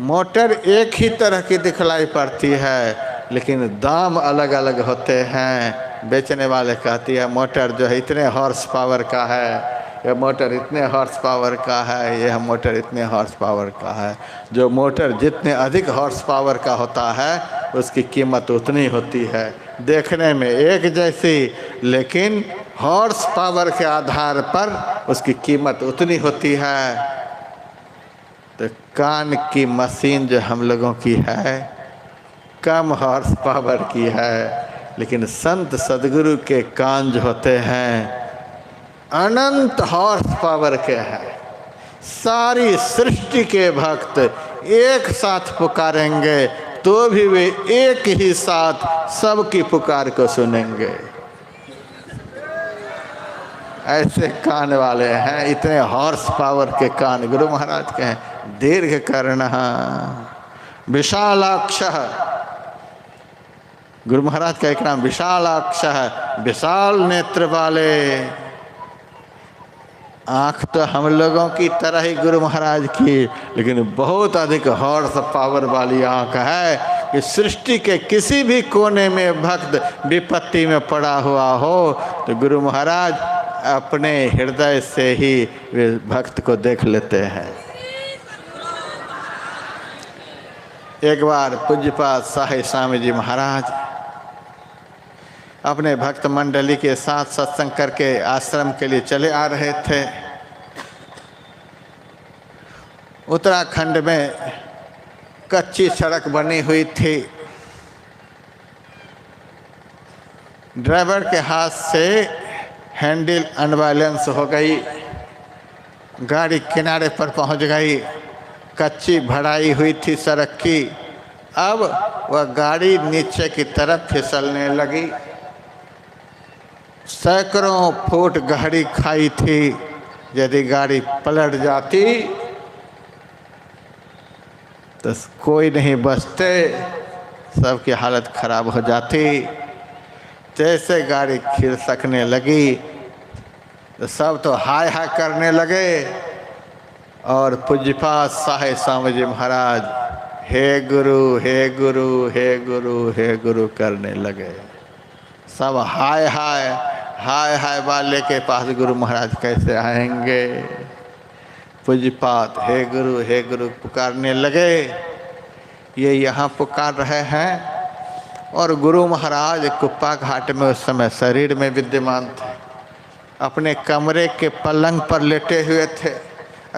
मोटर एक ही तरह की दिखलाई पड़ती है, लेकिन दाम अलग अलग होते हैं। बेचने वाले कहती है मोटर जो है इतने हॉर्स पावर का है, यह मोटर इतने हॉर्स पावर का है, यह मोटर इतने हॉर्स पावर का है। जो मोटर जितने अधिक हॉर्स पावर का होता है उसकी कीमत उतनी होती है। देखने में एक जैसी, लेकिन हॉर्स पावर के आधार पर उसकी कीमत उतनी होती है। तो कान की मशीन जो हम लोगों की है कम हॉर्स पावर की है, लेकिन संत सदगुरु के कान जो होते हैं अनंत हॉर्स पावर के हैं। सारी सृष्टि के भक्त एक साथ पुकारेंगे तो भी वे एक ही साथ सबकी पुकार को सुनेंगे। ऐसे कान वाले हैं, इतने हॉर्स पावर के कान गुरु महाराज के हैं। दीर्घ कर्ण विशालाक्ष, गुरु महाराज का एक नाम विशालाक्ष है, विशाल नेत्र वाले। आँख तो हम लोगों की तरह ही गुरु महाराज की, लेकिन बहुत अधिक हॉर्स पावर वाली आँख है। कि सृष्टि के किसी भी कोने में भक्त विपत्ति में पड़ा हुआ हो तो गुरु महाराज अपने हृदय से ही वे भक्त को देख लेते हैं। एक बार पूज्यपाद साहिब स्वामी जी महाराज अपने भक्त मंडली के साथ सत्संग करके आश्रम के लिए चले आ रहे थे। उत्तराखंड में कच्ची सड़क बनी हुई थी। ड्राइवर के हाथ से हैंडल अनबैलेंस हो गई, गाड़ी किनारे पर पहुंच गई। कच्ची भराई हुई थी सड़क की। अब वह गाड़ी नीचे की तरफ फिसलने लगी। सैकड़ों फुट गहरी खाई थी। यदि गाड़ी पलट जाती तो कोई नहीं बचते, सबकी हालत खराब हो जाती। जैसे गाड़ी खिसकने लगी तो सब तो हाय हाय करने लगे और पूज्यपाद साहिब स्वामी जी महाराज हे गुरु हे गुरु हे गुरु हे गुरु करने लगे। सब हाय हाय हाय हाय वाले के पास गुरु महाराज कैसे आएंगे। पूज्यपाद हे गुरु पुकारने लगे। ये यहाँ पुकार रहे हैं और गुरु महाराज कुप्पा घाट में उस समय शरीर में विद्यमान थे। अपने कमरे के पलंग पर लेटे हुए थे।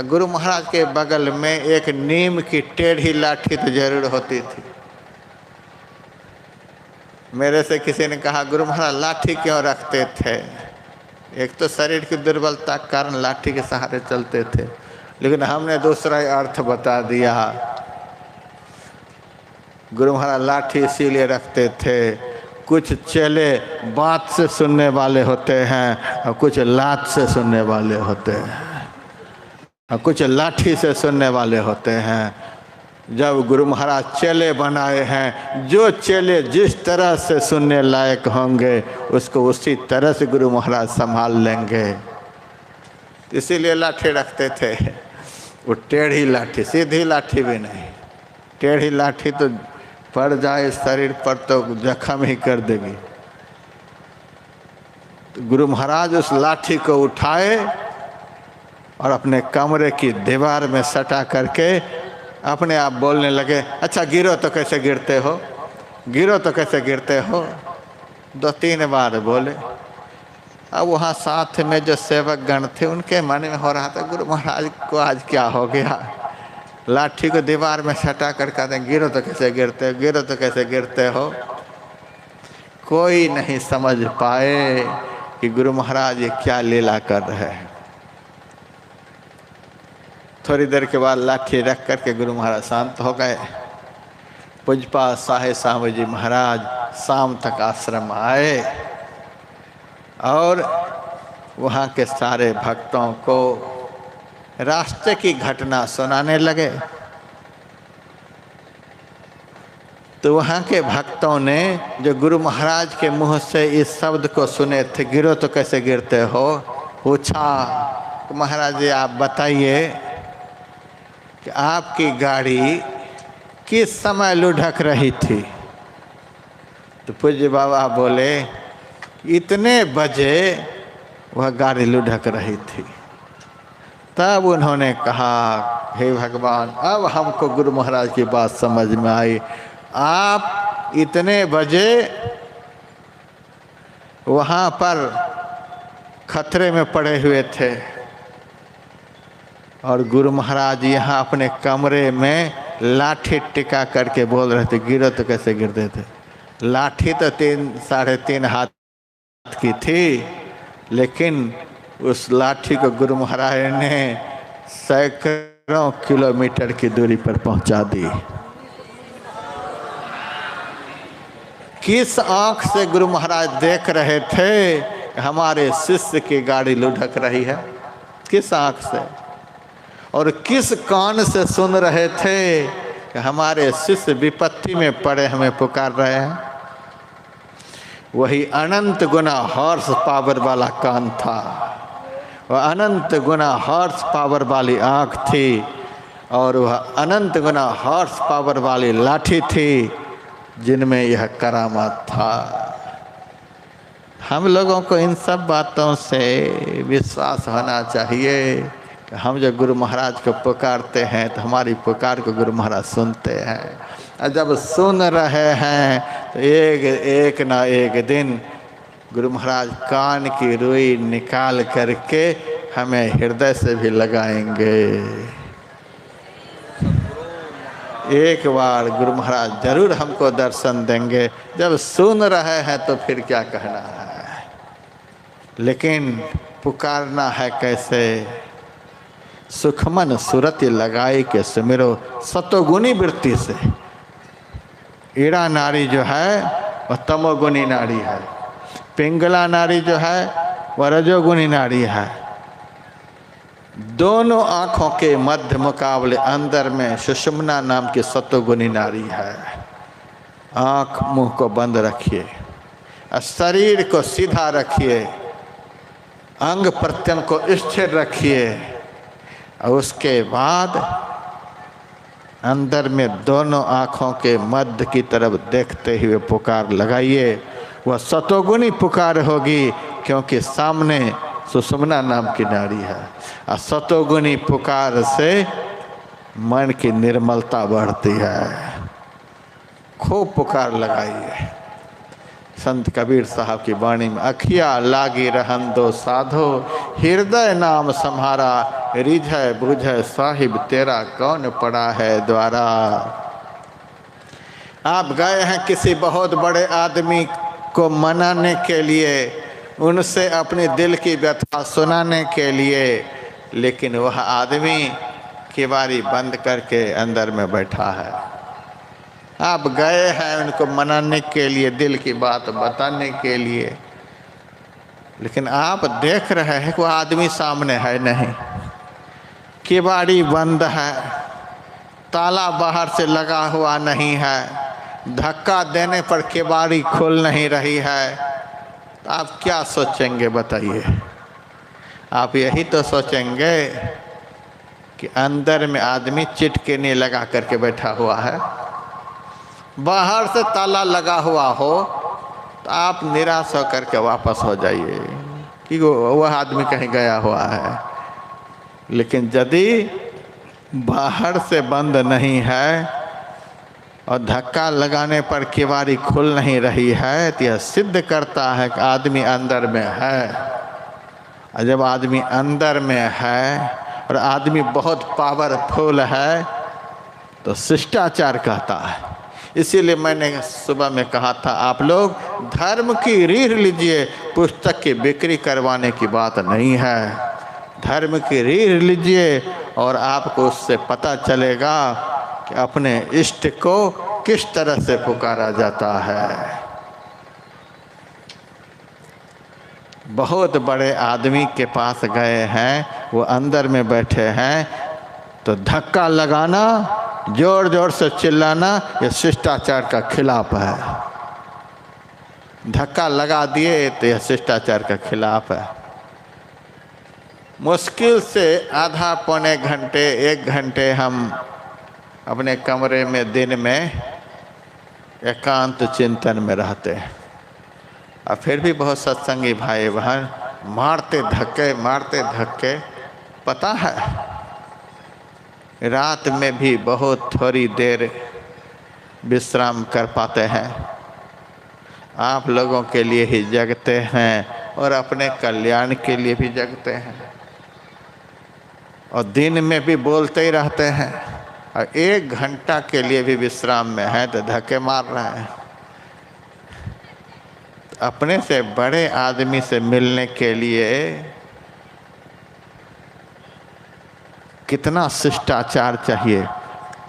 गुरु महाराज के बगल में एक नीम की टेढ़ी लाठी तो जरूर होती थी। मेरे से किसी ने कहा गुरु महाराज लाठी क्यों रखते थे? एक तो शरीर की दुर्बलता के कारण लाठी के सहारे चलते थे, लेकिन हमने दूसरा अर्थ बता दिया। गुरु महाराज लाठी इसीलिए रखते थे, कुछ चेले बात से सुनने वाले होते हैं और कुछ लात से सुनने वाले होते हैं और कुछ लाठी से सुनने वाले होते हैं। जब गुरु महाराज चेले बनाए हैं, जो चेले जिस तरह से सुनने लायक होंगे उसको उसी तरह से गुरु महाराज संभाल लेंगे। इसीलिए लाठी रखते थे। वो टेढ़ी लाठी, सीधी लाठी भी नहीं। टेढ़ी लाठी तो पड़ जाए शरीर पर तो जख्म ही कर देगी। तो गुरु महाराज उस लाठी को उठाए और अपने कमरे की दीवार में सटा करके अपने आप बोलने लगे, अच्छा गिरो तो कैसे गिरते हो, गिरो तो कैसे गिरते हो। 2-3 बार बोले। अब वहाँ साथ में जो सेवक गण थे उनके मन में हो रहा था गुरु महाराज को आज क्या हो गया। लाठी को दीवार में सटा कर कहते गिरो तो कैसे गिरते हो, गिरो तो कैसे गिरते हो। कोई नहीं समझ पाए कि गुरु महाराज ये क्या लीला कर रहे हैं। थोड़ी देर के बाद लाठी रख करके गुरु महाराज शांत हो गए। पूज्यपाद साहिब स्वामी जी महाराज शाम तक आश्रम आए और वहाँ के सारे भक्तों को रास्ते की घटना सुनाने लगे। तो वहाँ के भक्तों ने जो गुरु महाराज के मुँह से इस शब्द को सुने थे, गिरो तो कैसे गिरते हो, पूछा तो महाराज जी आप बताइए कि आपकी गाड़ी किस समय लुढ़क रही थी। तो पूज्य बाबा बोले इतने बजे वह गाड़ी लुढ़क रही थी। तब उन्होंने कहा हे भगवान, अब हमको गुरु महाराज की बात समझ में आई। आप इतने बजे वहाँ पर खतरे में पड़े हुए थे और गुरु महाराज यहाँ अपने कमरे में लाठी टिका करके बोल रहे थे गिरो तो कैसे गिरते थे। लाठी तो 3-3.5 हाथ की थी, लेकिन उस लाठी को गुरु महाराज ने सैकड़ों किलोमीटर की दूरी पर पहुंचा दी। किस आंख से गुरु महाराज देख रहे थे हमारे शिष्य की गाड़ी लुढ़क रही है, किस आंख से, और किस कान से सुन रहे थे कि हमारे शिष्य विपत्ति में पड़े हमें पुकार रहे हैं। वही अनंत गुना हॉर्स पावर वाला कान था, वह अनंत गुना हॉर्स पावर वाली आँख थी और वह अनंत गुना हॉर्स पावर वाली लाठी थी जिनमें यह करामात था। हम लोगों को इन सब बातों से विश्वास होना चाहिए कि हम जब गुरु महाराज को पुकारते हैं तो हमारी पुकार को गुरु महाराज सुनते हैं। और जब सुन रहे हैं तो एक ना एक दिन गुरु महाराज कान की रुई निकाल करके हमें हृदय से भी लगाएंगे। एक बार गुरु महाराज जरूर हमको दर्शन देंगे। जब सुन रहे हैं तो फिर क्या कहना है, लेकिन पुकारना है कैसे? सुखमन सुरति लगाई के सुमिरो सतोगुनी वृत्ति से। ईड़ा नारी जो है वह तमोगुनी नारी है, पिंगला नारी जो है वह रजोगुनी नारी है। दोनों आँखों के मध्य मुकाबले अंदर में सुषुम्ना नाम की सतोगुनी नारी है। आँख मुंह को बंद रखिए, शरीर को सीधा रखिए, अंग प्रत्यंग को स्थिर रखिए और उसके बाद अंदर में दोनों आँखों के मध्य की तरफ देखते हुए पुकार लगाइए। वह सतोगुनी पुकार होगी, क्योंकि सामने सुषुम्ना नाम की नारी है। और सतोगुनी पुकार से मन की निर्मलता बढ़ती है। खूब पुकार लगाइए। संत कबीर साहब की वाणी में अखिया लागी रहन दो साधो, हृदय नाम सम्हारा, रिझय बुझय साहिब तेरा कौन पड़ा है द्वारा। आप गए हैं किसी बहुत बड़े आदमी को मनाने के लिए, उनसे अपने दिल की व्यथा सुनाने के लिए, लेकिन वह आदमी किवारी बंद करके अंदर में बैठा है। आप गए हैं उनको मनाने के लिए, दिल की बात बताने के लिए, लेकिन आप देख रहे हैं कि वह आदमी सामने है नहीं, किवाड़ी बंद है, ताला बाहर से लगा हुआ नहीं है, धक्का देने पर किवाड़ी खुल नहीं रही है। तो आप क्या सोचेंगे बताइए? आप यही तो सोचेंगे कि अंदर में आदमी चिटकिनी लगा करके बैठा हुआ है। बाहर से ताला लगा हुआ हो तो आप निराश होकर के वापस हो जाइए कि वह आदमी कहीं गया हुआ है। लेकिन यदि बाहर से बंद नहीं है और धक्का लगाने पर किवाड़ी खुल नहीं रही है, तो यह सिद्ध करता है कि आदमी अंदर में है। और जब आदमी अंदर में है और आदमी बहुत पावरफुल है तो शिष्टाचार कहता है। इसीलिए मैंने सुबह में कहा था, आप लोग धर्म की रीढ़ लीजिए, पुस्तक की बिक्री करवाने की बात नहीं है। धर्म की रीढ़ लीजिए और आपको उससे पता चलेगा कि अपने इष्ट को किस तरह से पुकारा जाता है। बहुत बड़े आदमी के पास गए हैं, वो अंदर में बैठे हैं, तो धक्का लगाना, जोर जोर से चिल्लाना, ये शिष्टाचार का खिलाफ है। धक्का लगा दिए तो यह शिष्टाचार का खिलाफ है। मुश्किल से आधा पौने घंटे 1 घंटे हम अपने कमरे में दिन में एकांत चिंतन में रहते हैं, और फिर भी बहुत सत्संगी भाई बहन मारते धक्के। पता है रात में भी बहुत थोड़ी देर विश्राम कर पाते हैं। आप लोगों के लिए ही जगते हैं और अपने कल्याण के लिए भी जगते हैं, और दिन में भी बोलते ही रहते हैं, और 1 घंटा के लिए भी विश्राम में है तो धक्के मार रहे हैं। अपने से बड़े आदमी से मिलने के लिए कितना शिष्टाचार चाहिए।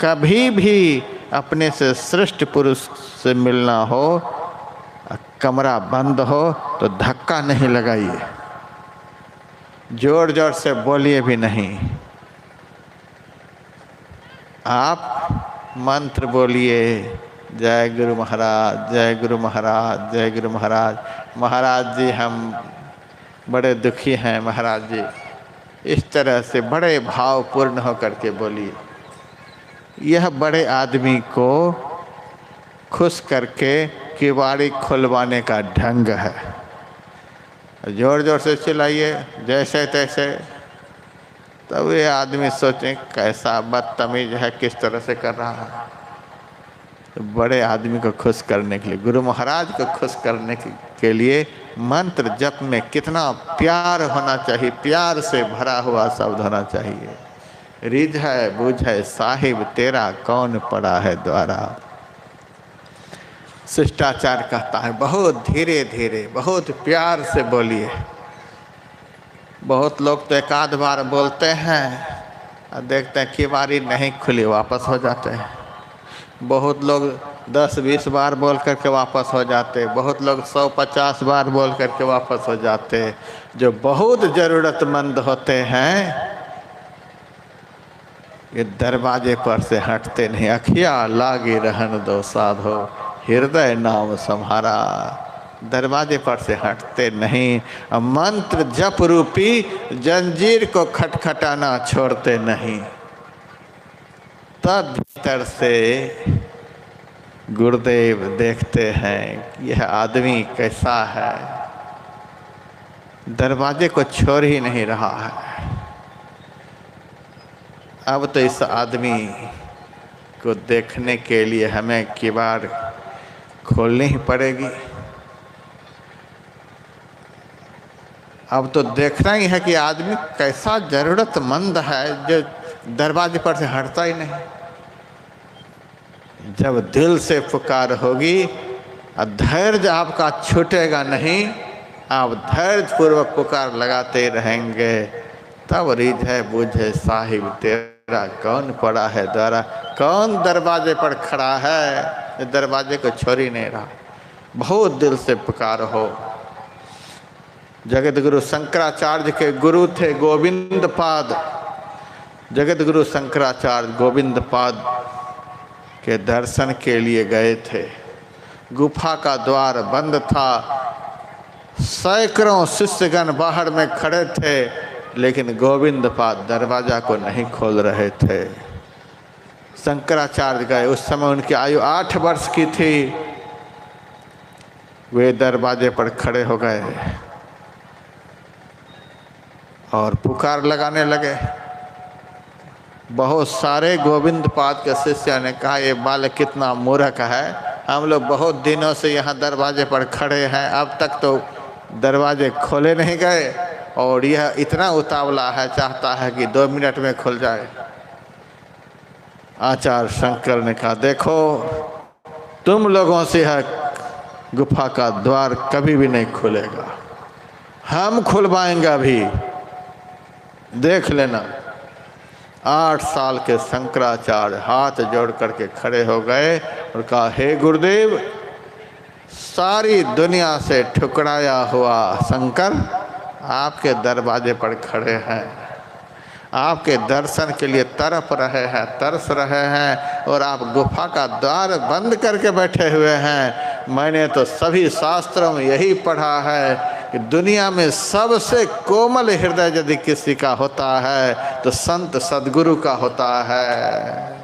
कभी भी अपने से श्रेष्ठ पुरुष से मिलना हो, कमरा बंद हो तो धक्का नहीं लगाइए, जोर जोर से बोलिए भी नहीं। आप मंत्र बोलिए, जय गुरु महाराज, जय गुरु महाराज, जय गुरु महाराज। महाराज जी हम बड़े दुखी हैं महाराज जी, इस तरह से बड़े भावपूर्ण होकर के बोलिए। यह बड़े आदमी को खुश करके किवाड़ी खुलवाने का ढंग है। जोर जोर से चिल्लाइए जैसे तैसे, तब ये आदमी सोचें कैसा बदतमीज है, किस तरह से कर रहा है। तो बड़े आदमी को खुश करने के लिए, गुरु महाराज को खुश करने के लिए मंत्र जप में कितना प्यार होना चाहिए, प्यार से भरा हुआ शब्द होना चाहिए। रिझ है बुझ है साहिब तेरा कौन पड़ा है द्वारा। शिष्टाचार कहता है बहुत धीरे धीरे बहुत प्यार से बोलिए। बहुत लोग तो एक आध बार बोलते हैं और देखते हैं कि बारी नहीं खुली, वापस हो जाते हैं। बहुत लोग 10-20 बार बोल करके वापस हो जाते, बहुत लोग 100-50 बार बोल करके वापस हो जाते। जो बहुत ज़रूरतमंद होते हैं ये दरवाजे पर से हटते नहीं। अखिया लागी रहन दो साधो हृदय नाम सम्हारा। दरवाजे पर से हटते नहीं। मंत्र जप रूपी जंजीर को खटखटाना छोड़ते नहीं। तब भीतर से गुरुदेव देखते हैं यह आदमी कैसा है, दरवाजे को छोड़ ही नहीं रहा है। अब तो इस आदमी को देखने के लिए हमें किवाड़ खोलनी ही पड़ेगी। अब तो देखना ही है कि आदमी कैसा ज़रूरतमंद है जो दरवाजे पर से हटता ही नहीं। जब दिल से पुकार होगी और धैर्य आपका छूटेगा नहीं, आप धैर्यपूर्वक पुकार लगाते रहेंगे, तब रिझ है बुझ है साहिब तेरा कौन पड़ा है द्वारा। कौन दरवाजे पर खड़ा है, दरवाजे को छोड़ ही नहीं रहा। बहुत दिल से पुकार हो। जगत गुरु शंकराचार्य के गुरु थे गोविंद पाद। जगत गुरु शंकराचार्य गोविंद पाद के दर्शन के लिए गए थे। गुफा का द्वार बंद था, सैकड़ों शिष्यगण बाहर में खड़े थे, लेकिन गोविंद पाद दरवाजा को नहीं खोल रहे थे। शंकराचार्य गए, उस समय उनकी आयु 8 वर्ष की थी। वे दरवाजे पर खड़े हो गए और पुकार लगाने लगे। बहुत सारे गोविंद पाद के शिष्य ने कहा ये बालक कितना मूर्ख है, हम लोग बहुत दिनों से यहाँ दरवाजे पर खड़े हैं, अब तक तो दरवाजे खोले नहीं गए, और यह इतना उतावला है, चाहता है कि 2 मिनट में खुल जाए। आचार्य शंकर ने कहा देखो तुम लोगों से यह गुफा का द्वार कभी भी नहीं खुलेगा, हम खुलवाएंगे, अभी देख लेना। 8 साल के शंकराचार्य हाथ जोड़ करके खड़े हो गए और कहा हे गुरुदेव, सारी दुनिया से ठुकराया हुआ शंकर आपके दरवाजे पर खड़े हैं, आपके दर्शन के लिए तड़प रहे हैं, तरस रहे हैं, और आप गुफा का द्वार बंद करके बैठे हुए हैं। मैंने तो सभी शास्त्रों में यही पढ़ा है कि दुनिया में सबसे कोमल हृदय यदि किसी का होता है तो संत सद्गुरु का होता है।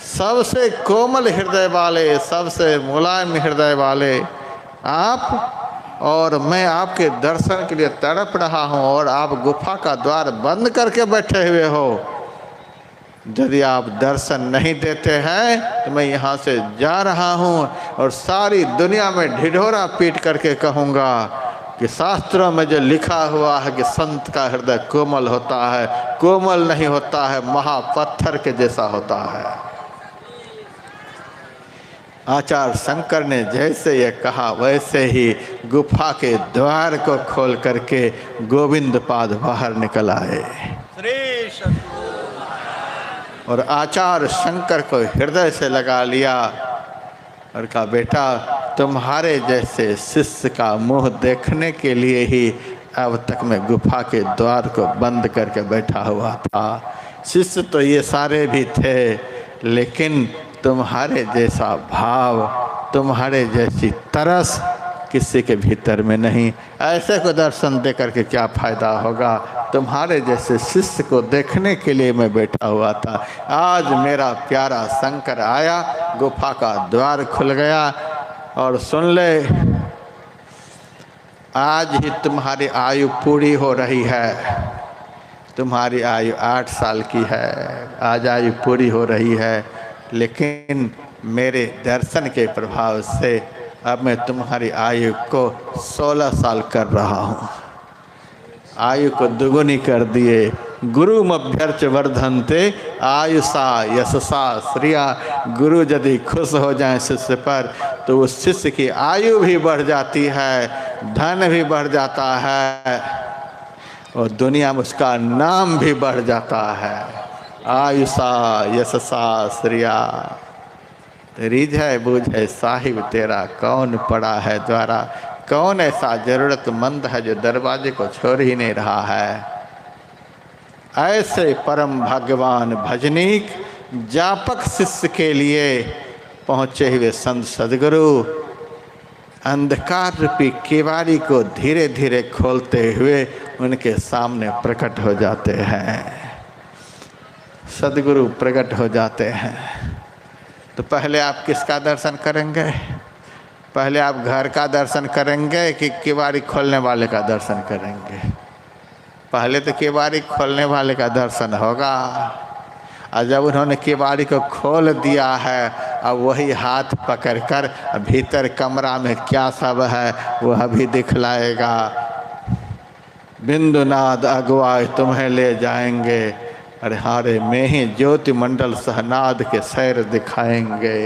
सबसे कोमल हृदय वाले, सबसे मुलायम हृदय वाले आप, और मैं आपके दर्शन के लिए तड़प रहा हूँ, और आप गुफा का द्वार बंद करके बैठे हुए हो। यदि आप दर्शन नहीं देते हैं तो मैं यहाँ से जा रहा हूँ और सारी दुनिया में ढिढोरा पीट करके कहूँगा कि शास्त्रों में जो लिखा हुआ है कि संत का हृदय कोमल होता है, कोमल नहीं होता है, महापत्थर के जैसा होता है। आचार्य शंकर ने जैसे ये कहा वैसे ही गुफा के द्वार को खोल करके गोविंद पाद बाहर निकल आए और आचार्य शंकर को हृदय से लगा लिया और कहा बेटा तुम्हारे जैसे शिष्य का मुंह देखने के लिए ही अब तक मैं गुफा के द्वार को बंद करके बैठा हुआ था। शिष्य तो ये सारे भी थे, लेकिन तुम्हारे जैसा भाव, तुम्हारे जैसी तरस किसी के भीतर में नहीं। ऐसे को दर्शन दे करके क्या फायदा होगा? तुम्हारे जैसे शिष्य को देखने के लिए मैं बैठा हुआ था। आज मेरा प्यारा शंकर आया, गुफा का द्वार खुल गया। और सुन ले, आज ही तुम्हारी आयु पूरी हो रही है। तुम्हारी आयु 8 साल की है, आज आयु पूरी हो रही है। लेकिन मेरे दर्शन के प्रभाव से अब मैं तुम्हारी आयु को 16 साल कर रहा हूँ। आयु को दुगुनी कर दिए। गुरुमभ्यर्च वर्धन्ते आयुषा यशसा श्रिया। गुरु यदि खुश हो जाए शिष्य पर तो उस शिष्य की आयु भी बढ़ जाती है, धन भी बढ़ जाता है और दुनिया में उसका नाम भी बढ़ जाता है। आयुषा यशसा श्रिया। रिझ है बूझ है साहिब तेरा, कौन पड़ा है द्वारा। कौन ऐसा जरूरतमंद है जो दरवाजे को छोड़ ही नहीं रहा है। ऐसे परम भगवान भजनीक जापक शिष्य के लिए पहुँचे हुए संत सद्गुरु अंधकार रूपी केवाड़ी को धीरे धीरे खोलते हुए उनके सामने प्रकट हो जाते हैं। सद्गुरु प्रकट हो जाते हैं तो पहले आप किसका दर्शन करेंगे? पहले आप घर का दर्शन करेंगे कि केवाड़ी खोलने वाले का दर्शन करेंगे? पहले तो केवाड़ी खोलने वाले का दर्शन होगा। और जब उन्होंने केवाड़ी को खोल दिया है, अब वही हाथ पकड़कर भीतर कमरा में क्या सब है वह भी दिखलाएगा। बिंदुनाद अगुआ तुम्हें ले जाएंगे, अरे हारे में ही ज्योति मंडल सहनाद के सैर दिखाएंगे।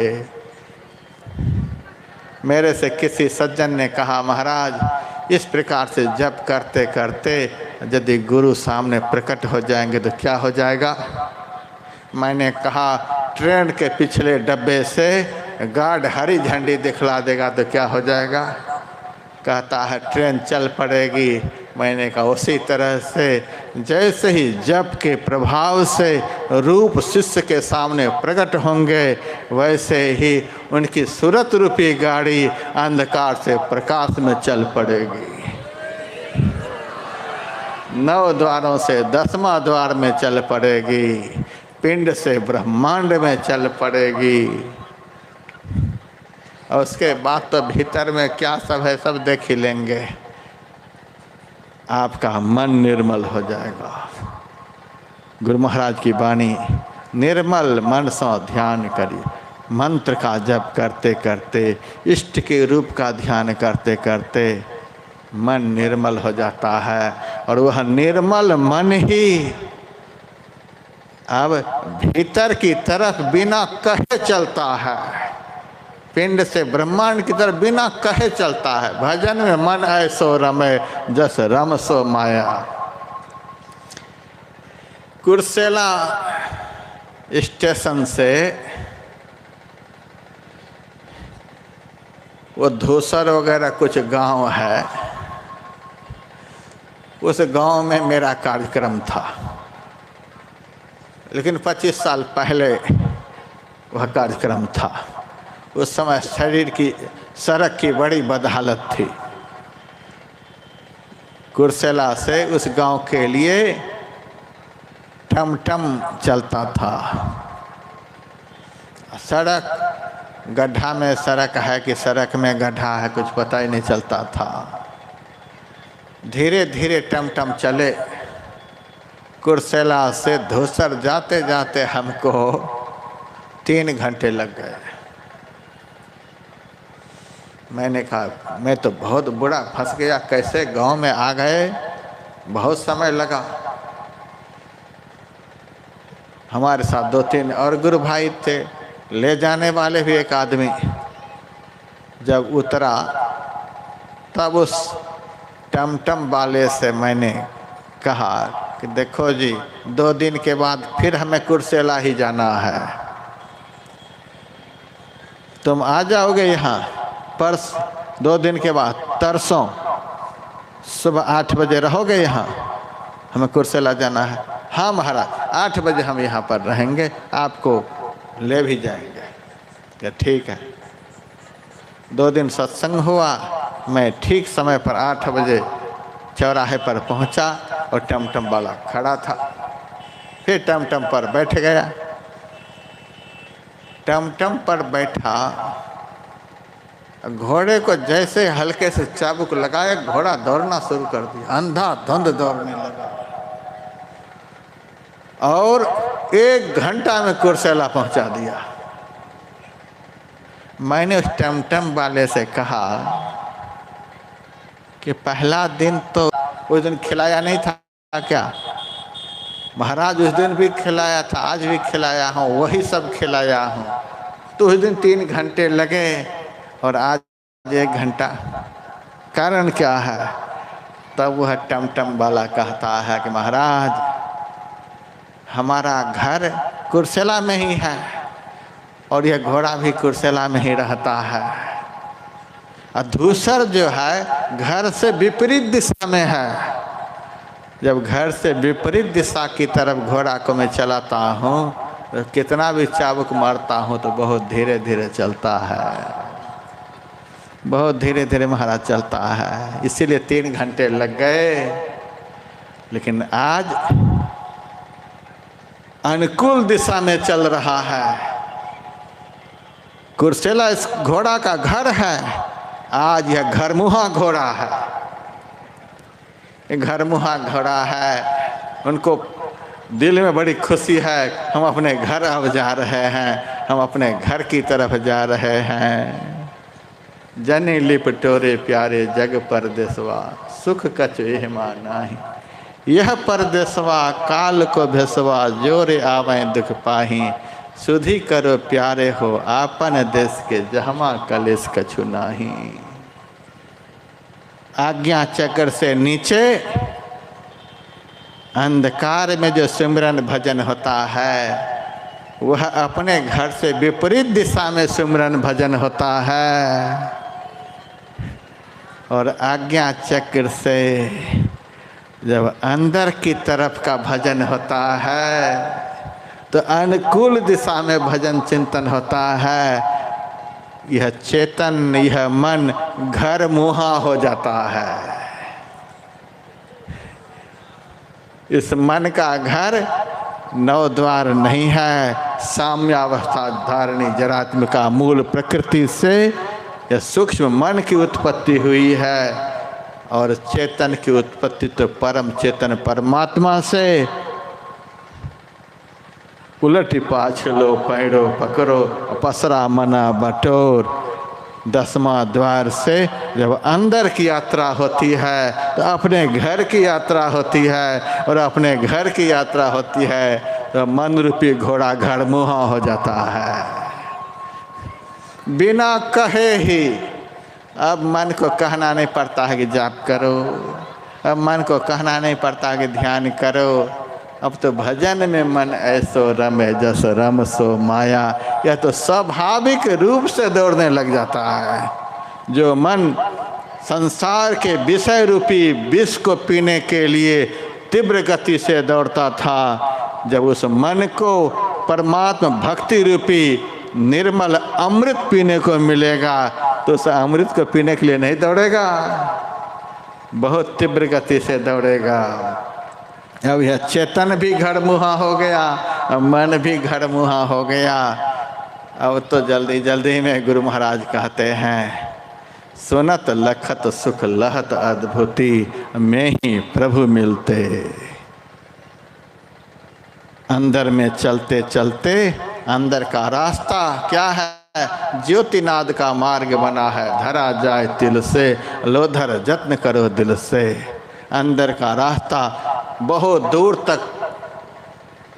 मेरे से किसी सज्जन ने कहा, महाराज इस प्रकार से जप करते करते यदि गुरु सामने प्रकट हो जाएंगे तो क्या हो जाएगा? मैंने कहा, ट्रेन के पिछले डब्बे से गार्ड हरी झंडी दिखला देगा तो क्या हो जाएगा? कहता है ट्रेन चल पड़ेगी। मैंने कहा उसी तरह से जैसे ही जप के प्रभाव से रूप शिष्य के सामने प्रकट होंगे, वैसे ही उनकी सूरत रूपी गाड़ी अंधकार से प्रकाश में चल पड़ेगी। 9 द्वारों से 10वां द्वार में चल पड़ेगी। पिंड से ब्रह्मांड में चल पड़ेगी। और उसके बाद तो भीतर में क्या सब है सब देख ही लेंगे। आपका मन निर्मल हो जाएगा। गुरु महाराज की वाणी, निर्मल मन से ध्यान करिए। मंत्र का जप करते करते, इष्ट के रूप का ध्यान करते करते मन निर्मल हो जाता है। और वह निर्मल मन ही अब भीतर की तरफ बिना कहे चलता है। पिंड से ब्रह्मांड की तरफ बिना कहे चलता है। भजन में मन ऐसो रमे जस रम सो माया। कुर्सेला स्टेशन से वो धूसर वगैरह कुछ गांव है, उस गांव में मेरा कार्यक्रम था। लेकिन 25 साल पहले वह कार्यक्रम था। उस समय शरीर की सड़क की बड़ी बदहालत थी। कुर्सेला से उस गांव के लिए टमटम चलता था। सड़क गड्ढा में सड़क है कि सड़क में गड्ढा है कुछ पता ही नहीं चलता था। धीरे धीरे टमटम चले। कुर्सेला से धूसर जाते जाते हमको 3 घंटे लग गए। मैंने कहा मैं तो बहुत बुरा फंस गया, कैसे गांव में आ गए। बहुत समय लगा। हमारे साथ 2-3 और गुरु भाई थे, ले जाने वाले भी एक आदमी। जब उतरा तब उस टमटम वाले से मैंने कहा कि देखो जी 2 दिन के बाद फिर हमें कुर्सेला ही जाना है, तुम आ जाओगे यहाँ परस 2 दिन के बाद तरसों सुबह 8 बजे रहोगे यहाँ, हमें कुर्सेला जाना है। हाँ महाराज 8 बजे हम यहाँ पर रहेंगे, आपको ले भी जाएंगे। क्या ठीक है। 2 दिन सत्संग हुआ। मैं ठीक समय पर 8 बजे चौराहे पर पहुंचा और टमटम वाला खड़ा था। फिर टमटम पर बैठ गया। टमटम पर बैठा, घोड़े को जैसे हल्के से चाबुक लगाया, घोड़ा दौड़ना शुरू कर दिया, अंधाधुंध दौड़ने लगा और 1 घंटा में कुर्सेला पहुंचा दिया। मैंने उस टमटम वाले से कहा कि पहला दिन तो उस दिन खिलाया नहीं था क्या? महाराज उस दिन भी खिलाया था, आज भी खिलाया हूँ, वही सब खिलाया हूँ। तो उस दिन 3 घंटे लगे और आज 1 घंटा, कारण क्या है? तब वह टमटम वाला कहता है कि महाराज हमारा घर कुर्सेला में ही है और यह घोड़ा भी कुर्सेला में ही रहता है, और दूसर जो है घर से विपरीत दिशा में है। जब घर से विपरीत दिशा की तरफ घोड़ा को मैं चलाता हूँ तो कितना भी चाबुक मारता हूँ तो बहुत धीरे धीरे चलता है, बहुत धीरे धीरे महाराज चलता है। इसीलिए 3 घंटे लग गए। लेकिन आज अनुकूल दिशा में चल रहा है। कुर्सेला इस घोड़ा का घर है, आज यह घरमुहा घोड़ा है, घरमुहा घोड़ा है। उनको दिल में बड़ी खुशी है, हम अपने घर अब जा रहे हैं, हम अपने घर की तरफ जा रहे हैं। जनी लिपटोरे प्यारे जग परदेसवा, सुख कछ एहमा नाही, यह परदेसवा काल को भेसवा, जोरे आवे दुख पाही, सुधी करो प्यारे हो आपन देश के, जहमा कलेश कछु नाही। आज्ञा चक्र से नीचे अंधकार में जो सिमरन भजन होता है वह अपने घर से विपरीत दिशा में सिमरन भजन होता है। और आज्ञा चक्र से जब अंदर की तरफ का भजन होता है तो अनुकूल दिशा में भजन चिंतन होता है। यह चेतन, यह मन घर मुहा हो जाता है। इस मन का घर 9 द्वार नहीं है, साम्यावस्था धारणी जरात्मिका मूल प्रकृति से यह सूक्ष्म मन की उत्पत्ति हुई है और चेतन की उत्पत्ति तो परम चेतन परमात्मा से। उलटी पाछलो पैरो पकड़ो पसरा मना बटोर, 10वां द्वार से जब अंदर की यात्रा होती है तो अपने घर की यात्रा होती है, और अपने घर की यात्रा होती है तो मन रूपी घोड़ा घरमुहा हो जाता है। बिना कहे ही अब मन को कहना नहीं पड़ता है कि जाप करो, अब मन को कहना नहीं पड़ता कि ध्यान करो। अब तो भजन में मन ऐसो रमे जस रम सो माया, यह तो स्वाभाविक रूप से दौड़ने लग जाता है। जो मन संसार के विषय रूपी विष को पीने के लिए तीव्र गति से दौड़ता था, जब उस मन को परमात्मा भक्ति रूपी निर्मल अमृत पीने को मिलेगा तो उस अमृत को पीने के लिए नहीं दौड़ेगा, बहुत तीव्र गति से दौड़ेगा। अब यह चेतन भी घरमुहा हो गया, मन भी घरमुहा हो गया। अब तो जल्दी जल्दी में गुरु महाराज कहते हैं, सुनत लखत सुख लहत अद्भुति, में ही प्रभु मिलते। अंदर में चलते चलते अंदर का रास्ता क्या है? ज्योतिनाद का मार्ग बना है, धरा जाए तिल से, लोधर जत्न करो दिल से। अंदर का रास्ता बहुत दूर तक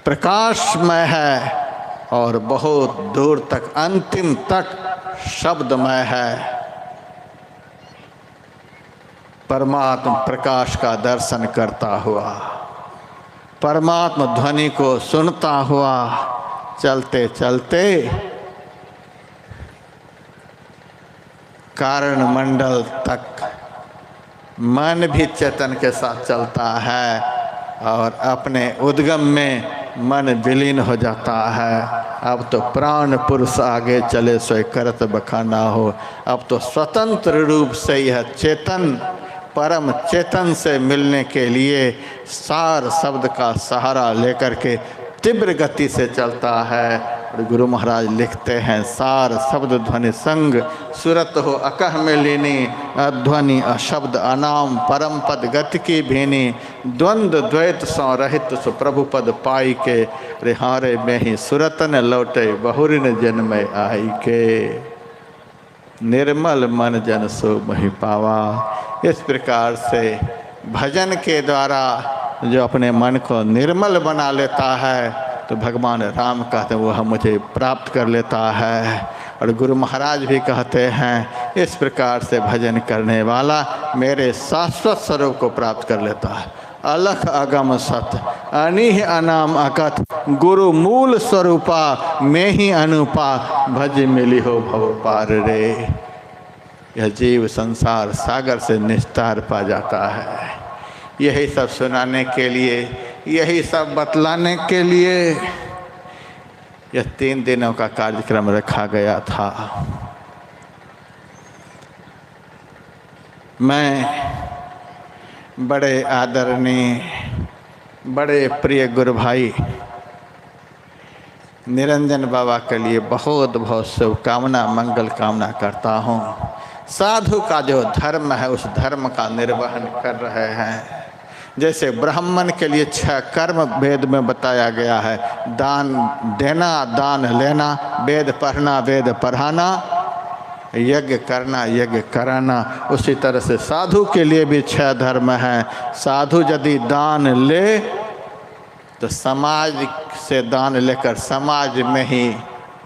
प्रकाशमय है और बहुत दूर तक अंतिम तक शब्दमय है। परमात्मा प्रकाश का दर्शन करता हुआ, परमात्मा ध्वनि को सुनता हुआ चलते चलते कारण मंडल तक मन भी चेतन के साथ चलता है और अपने उद्गम में मन विलीन हो जाता है। अब तो प्राण पुरुष आगे चले सोए करत बखाना हो। अब तो स्वतंत्र रूप से यह चेतन परम चेतन से मिलने के लिए सार शब्द का सहारा लेकर के तीव्र गति से चलता है। और गुरु महाराज लिखते हैं, सार शब्द ध्वनि संग सुरत हो अकह में लीनी, अध्वनि अशब्द अनाम परम पद गति की भीनी, द्वंद्व द्वैत सौ रहित सु प्रभु पद पाई के, रिहारे में ही सुरत न लौटे बहुरिन जन्म आई के, निर्मल मन जन सो मही पावा। इस प्रकार से भजन के द्वारा जो अपने मन को निर्मल बना लेता है तो भगवान राम कहते हैं वह मुझे प्राप्त कर लेता है। और गुरु महाराज भी कहते हैं इस प्रकार से भजन करने वाला मेरे शाश्वत स्वरूप को प्राप्त कर लेता है। अलख अगम सत अनिह अनाम अकथ, गुरु मूल स्वरूपा में ही अनुपा, भज मिली हो भव पार रे। यह जीव संसार सागर से निस्तार पा जाता है। यही सब सुनाने के लिए, यही सब बतलाने के लिए यह 3 दिनों का कार्यक्रम रखा गया था। मैं बड़े आदरणीय, बड़े प्रिय गुरु भाई निरंजन बाबा के लिए बहुत बहुत शुभकामना मंगल कामना करता हूँ। साधु का जो धर्म है उस धर्म का निर्वहन कर रहे हैं। जैसे ब्राह्मण के लिए 6 कर्म वेद में बताया गया है, दान देना, दान लेना, वेद पढ़ना, वेद पढ़ाना, यज्ञ करना, यज्ञ कराना। उसी तरह से साधु के लिए भी 6 धर्म हैं। साधु यदि दान ले तो समाज से दान लेकर समाज में ही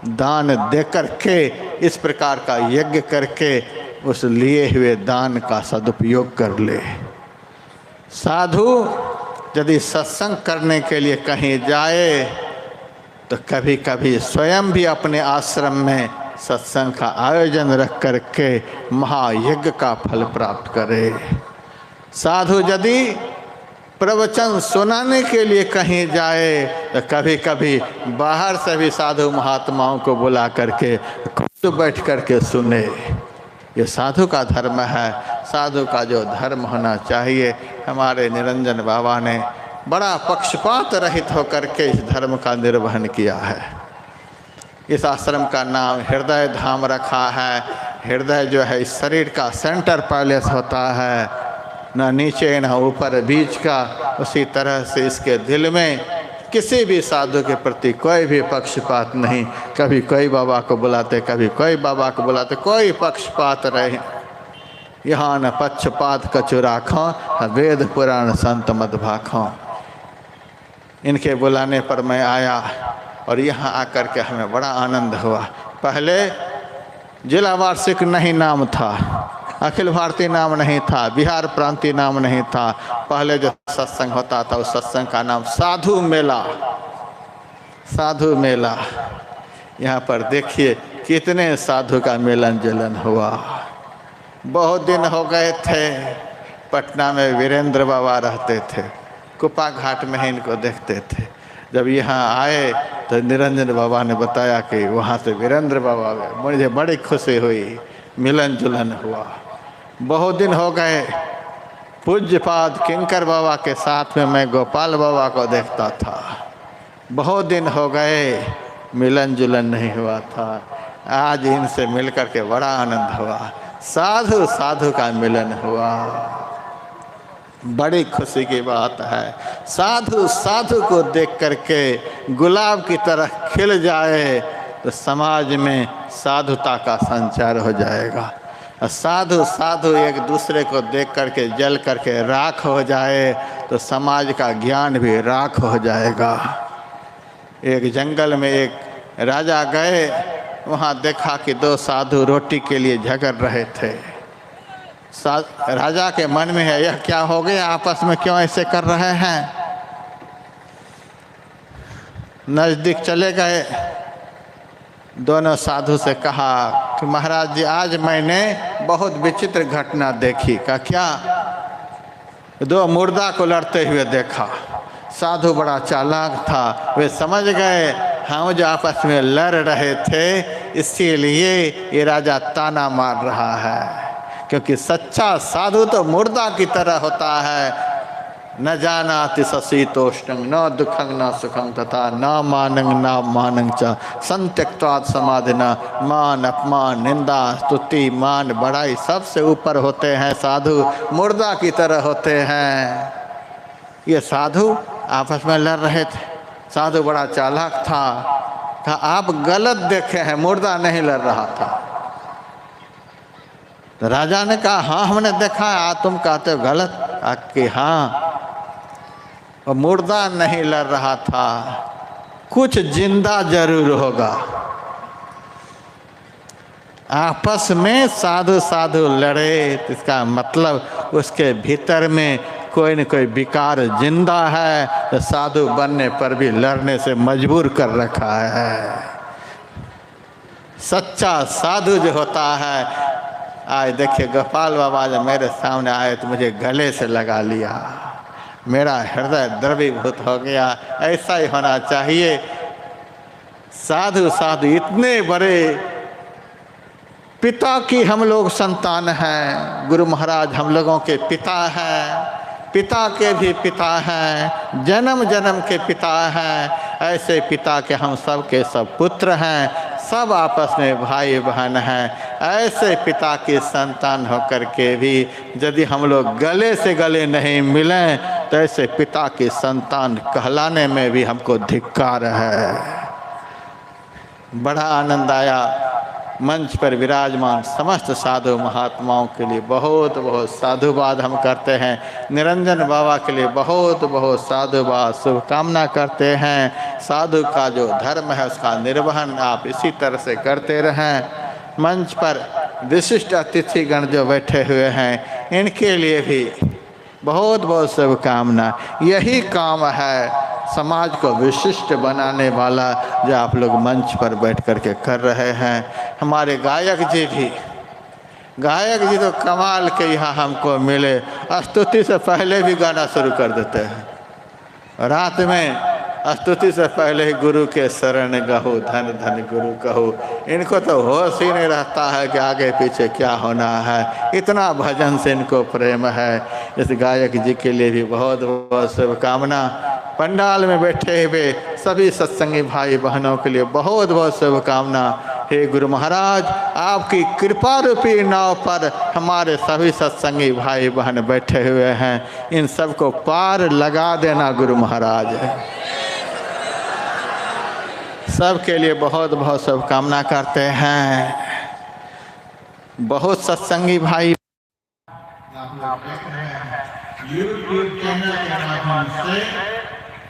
दान देकर के इस प्रकार का यज्ञ करके उस लिए हुए दान का सदुपयोग कर ले। साधु यदि सत्संग करने के लिए कहीं जाए तो कभी कभी स्वयं भी अपने आश्रम में सत्संग का आयोजन रख करके महायज्ञ का फल प्राप्त करे। साधु यदि प्रवचन सुनाने के लिए कहीं जाए तो कभी कभी बाहर से भी साधु महात्माओं को बुला करके खुद बैठ करके सुने। ये साधु का धर्म है। साधु का जो धर्म होना चाहिए, हमारे निरंजन बाबा ने बड़ा पक्षपात रहित होकर के इस धर्म का निर्वहन किया है। इस आश्रम का नाम हृदय धाम रखा है। हृदय जो है इस शरीर का सेंटर पैलेस होता है, न नीचे न ऊपर, बीच का। उसी तरह से इसके दिल में किसी भी साधु के प्रति कोई भी पक्षपात नहीं। कभी कोई बाबा को बुलाते, कभी कोई बाबा को बुलाते, कोई पक्षपात रहे। यहाँ न पक्षपात कछु राखों, वेद पुराण संत मत भाखों। इनके बुलाने पर मैं आया और यहाँ आकर के हमें बड़ा आनंद हुआ। पहले जिला वार्षिक नहीं नाम था, अखिल भारतीय नाम नहीं था, बिहार प्रांतीय नाम नहीं था। पहले जो सत्संग होता था उस सत्संग का नाम साधु मेला, साधु मेला। यहाँ पर देखिए कितने साधु का मेलन जुलन हुआ। बहुत दिन हो गए थे। पटना में वीरेंद्र बाबा रहते थे, कुपा घाट में ही इनको देखते थे। जब यहाँ आए तो निरंजन बाबा ने बताया कि वहाँ से वीरेंद्र बाबा गए। मुझे बड़ी खुशी हुई, मिलन जुलन हुआ। बहुत दिन हो गए। पूज्यपाद किंकर बाबा के साथ में मैं गोपाल बाबा को देखता था। बहुत दिन हो गए, मिलन जुलन नहीं हुआ था। आज इनसे मिलकर के बड़ा आनंद हुआ। साधु साधु का मिलन हुआ, बड़ी खुशी की बात है। साधु साधु को देख करके गुलाब की तरह खिल जाए तो समाज में साधुता का संचार हो जाएगा। साधु साधु एक दूसरे को देख करके जल करके राख हो जाए तो समाज का ज्ञान भी राख हो जाएगा। एक जंगल में एक राजा गए, वहाँ देखा कि 2 साधु रोटी के लिए झगड़ रहे थे। राजा के मन में है, यह क्या हो गया, आपस में क्यों ऐसे कर रहे हैं। नज़दीक चले गए, दोनों साधु से कहा कि महाराज जी आज मैंने बहुत विचित्र घटना देखी। का क्या? 2 मुर्दा को लड़ते हुए देखा। साधु बड़ा चालाक था, वे समझ गए हम जो आपस में लड़ रहे थे इसीलिए ये राजा ताना मार रहा है, क्योंकि सच्चा साधु तो मुर्दा की तरह होता है। न जानाति सशीतोष्णं न दुखं न सुखं तथा न मानं न मानं च संत्यक्त्वात् समाधिना। मान अपमान निंदा स्तुति मान बड़ाई सबसे ऊपर होते हैं साधु, मुर्दा की तरह होते हैं। ये साधु आपस में लड़ रहे थे। साधु बड़ा चालाक था, कहा आप गलत देखे हैं, मुर्दा नहीं लड़ रहा था। तो राजा ने कहा हाँ हमने देखा है, तुम कहते हो गलत। कि हाँ, और मुर्दा नहीं लड़ रहा था, कुछ जिंदा जरूर होगा। आपस में साधु साधु लड़े तो इसका मतलब उसके भीतर में कोई न कोई विकार जिंदा है, तो साधु बनने पर भी लड़ने से मजबूर कर रखा है। सच्चा साधु जो होता है, आज देखिए गोपाल बाबा जब मेरे सामने आए तो मुझे गले से लगा लिया, मेरा हृदय द्रवीभूत हो गया। ऐसा ही होना चाहिए। साधु साधु इतने बड़े पिता की हम लोग संतान हैं, गुरु महाराज हम लोगों के पिता हैं, पिता के भी पिता हैं, जन्म जन्म के पिता हैं। ऐसे पिता के हम सब के सब पुत्र हैं, सब आपस में भाई बहन हैं। ऐसे पिता की संतान होकर के भी यदि हम लोग गले से गले नहीं मिलें तो ऐसे पिता की संतान कहलाने में भी हमको धिक्कार है। बड़ा आनंद आया। मंच पर विराजमान समस्त साधु महात्माओं के लिए बहुत बहुत साधुवाद हम करते हैं। निरंजन बाबा के लिए बहुत बहुत साधुवाद शुभकामना करते हैं। साधु का जो धर्म है उसका निर्वहन आप इसी तरह से करते रहें। मंच पर विशिष्ट अतिथिगण जो बैठे हुए हैं इनके लिए भी बहुत बहुत शुभकामना। यही काम है समाज को विशिष्ट बनाने वाला जो आप लोग मंच पर बैठ कर के कर रहे हैं। हमारे गायक जी तो कमाल के यहाँ हमको मिले। स्तुति से पहले भी गाना शुरू कर देते हैं। रात में स्तुति से पहले ही गुरु के शरण गहो, धन धन गुरु कहो। इनको तो होश ही नहीं रहता है कि आगे पीछे क्या होना है, इतना भजन से इनको प्रेम है। इस गायक जी के लिए भी बहुत बहुत शुभकामना। पंडाल में बैठे हुए सभी सत्संगी भाई बहनों के लिए बहुत बहुत शुभकामना। हे गुरु महाराज, आपकी कृपा रूपी नाव पर हमारे सभी सत्संगी भाई बहन बैठे हुए हैं, इन सबको पार लगा देना गुरु महाराज। सबके लिए बहुत बहुत शुभकामना करते हैं। बहुत सत्संगी भाई यूट्यूब चैनल के माध्यम से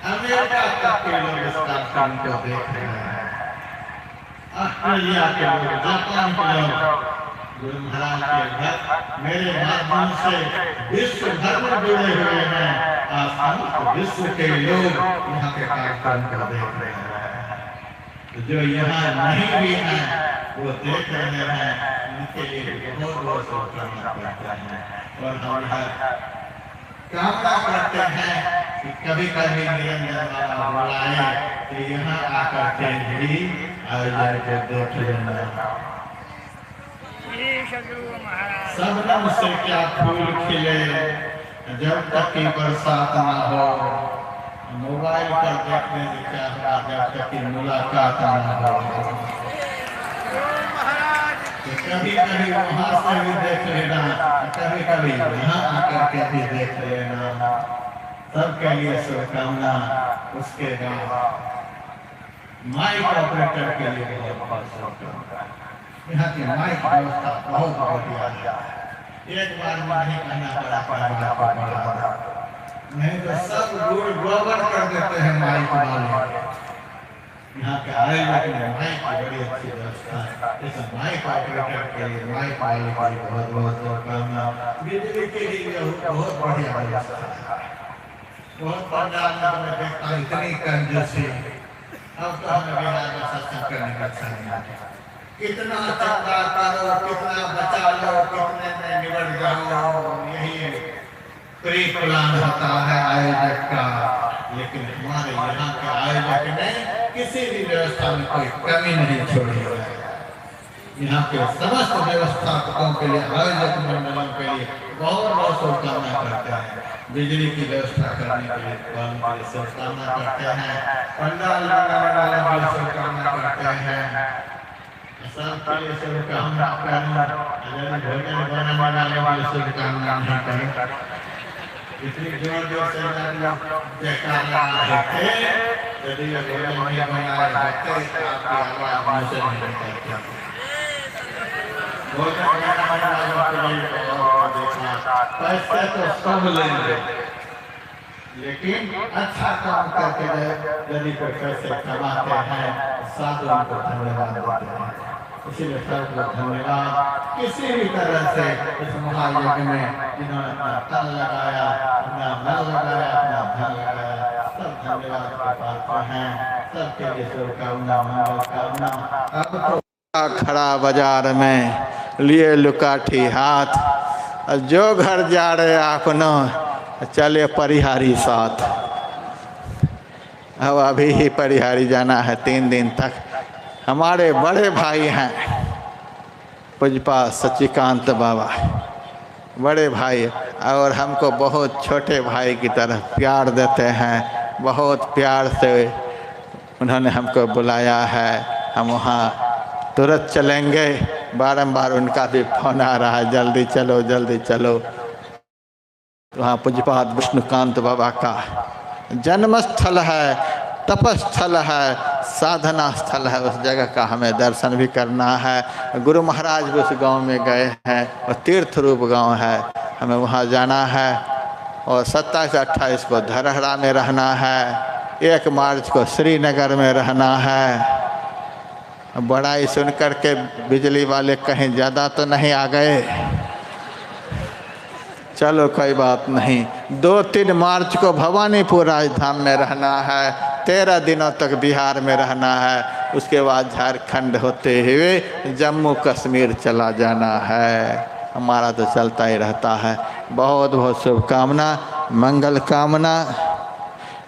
अमेरिका तक के लोग इस कार्यक्रम को देख रहे हैं, ऑस्ट्रेलिया के लोग, जापान के लोग, गुरु महाराज के भक्त मेरे माध्यम से विश्व भर में जुड़े हुए हैं। आज समस्त विश्व के लोग यहाँ के कार्यक्रम को देख रहे हैं। जो यहाँ नहीं भी हैं वो देख रहे हैं, उनके लिए बहुत बहुत शुभकामना करते हैं। और हम कामना करते हैं कि कभी कभी निरंजन बाबा बुलाए तो यहाँ आकर के भी आयोजन को देख लेना। सबनम से क्या फूल खिले जब तक की बरसात ना हो, मोबाइल पर देखने से क्या होगा जब तक की मुलाकात ना हो। तो कभी कभी वहाँ से भी देख लेना, कभी कभी यहाँ आकर के भी देख लेना। सबके लिए शुभकामना। उसके बाद माइक ऑपरेटर के लिए बहुत बहुत शुभकामना। यहाँ की माइक व्यवस्था बहुत बढ़िया है। एक बार में नहीं कहना पड़ा, नहीं तो सब गुड़ गोबर कर देते हैं माइक वाले। यहाँ के आयोजक ने माइक की बड़ी अच्छी व्यवस्था है। इस माइक ऑपरेटर के लिए, माइक वाले के लिए बहुत बहुत शुभकामना। बिजली के लिए बहुत बढ़िया व्यवस्था है। बहुत पंडाल में मैं देखता हूँ इतनी कंजूसी। अब तो हमें बिहार में सत्संग करने का अच्छा नहीं आता। कितना चंदा करो, कितना बचा लो, कितने में निबट जाओ, यही प्री प्लान होता है आयोजक का। लेकिन हमारे यहाँ के आयोजक ने किसी भी व्यवस्था में कोई कमी नहीं छोड़ी है। यहाँ के समस्त व्यवस्थापकों के लिए, आयोजक मंडलों के लिए बहुत बहुत शुभकामना करते हैं। बिजली की व्यवस्था करने के लिए शुभकामना करते हैं। पंडाल बनाने वालों के लिए शुभकामना करते हैं। सबके लिए शुभकामना करूं। भोजन बनाने वालों के लिए शुभकामना नहीं करूं। इतनी जोर जोर से जयकारा देते, यदि भोजन नहीं बनाए होते आपकी आवाज मुझे नहीं निकलती। भोजन बनाने वालों के लिए देखना, पैसे तो सब लेंगे, लेकिन अच्छा काम करके यदि कोई पैसे कमाते हैं साधु उनको धन्यवाद देते हैं। इसीलिए सबको धन्यवाद। किसी भी तरह से इस महायज्ञ में जिन्होंने अपना तन लगाया, अपना मन लगाया, अपना धन लगाया, सब धन्यवाद के पात्र हैं। सबके लिए शुभकामना, मंगल कामना। अब तो खड़ा बाजार में लिए लुकाठी हाथ, जो घर जा रहे अपनो चले परिहारी साथ। अब अभी ही परिहारी जाना है 3 दिन तक। हमारे बड़े भाई हैं पूज्यपाद सच्चिकांत बाबा, बड़े भाई, और हमको बहुत छोटे भाई की तरह प्यार देते हैं। बहुत प्यार से उन्होंने हमको बुलाया है। हम वहाँ तुरंत चलेंगे। बारंबार उनका भी फोन आ रहा है, जल्दी चलो जल्दी चलो। वहाँ पूज्यपाद विष्णुकांत बाबा का जन्म स्थल है, तपस्थल है, साधना स्थल है। उस जगह का हमें दर्शन भी करना है। गुरु महाराज भी उस गांव में गए हैं, और तीर्थ रूप गांव है, हमें वहां जाना है। और 27-28 को धरहरा में रहना है। 1 मार्च को श्रीनगर में रहना है। बड़ाई सुन करके बिजली वाले कहीं ज़्यादा तो नहीं आ गए? चलो कोई बात नहीं। 2-3 मार्च को भवानीपुर राजधाम में रहना है। 13 दिनों तक बिहार में रहना है। उसके बाद झारखंड होते हुए जम्मू कश्मीर चला जाना है। हमारा तो चलता ही रहता है। बहुत बहुत शुभकामना, मंगल कामना।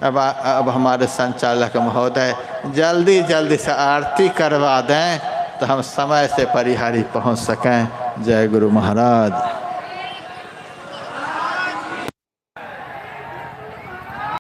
अब हमारे संचालक महोदय जल्दी जल्दी से आरती करवा दें तो हम समय से परिहारी पहुंच सकें। जय गुरु महाराज।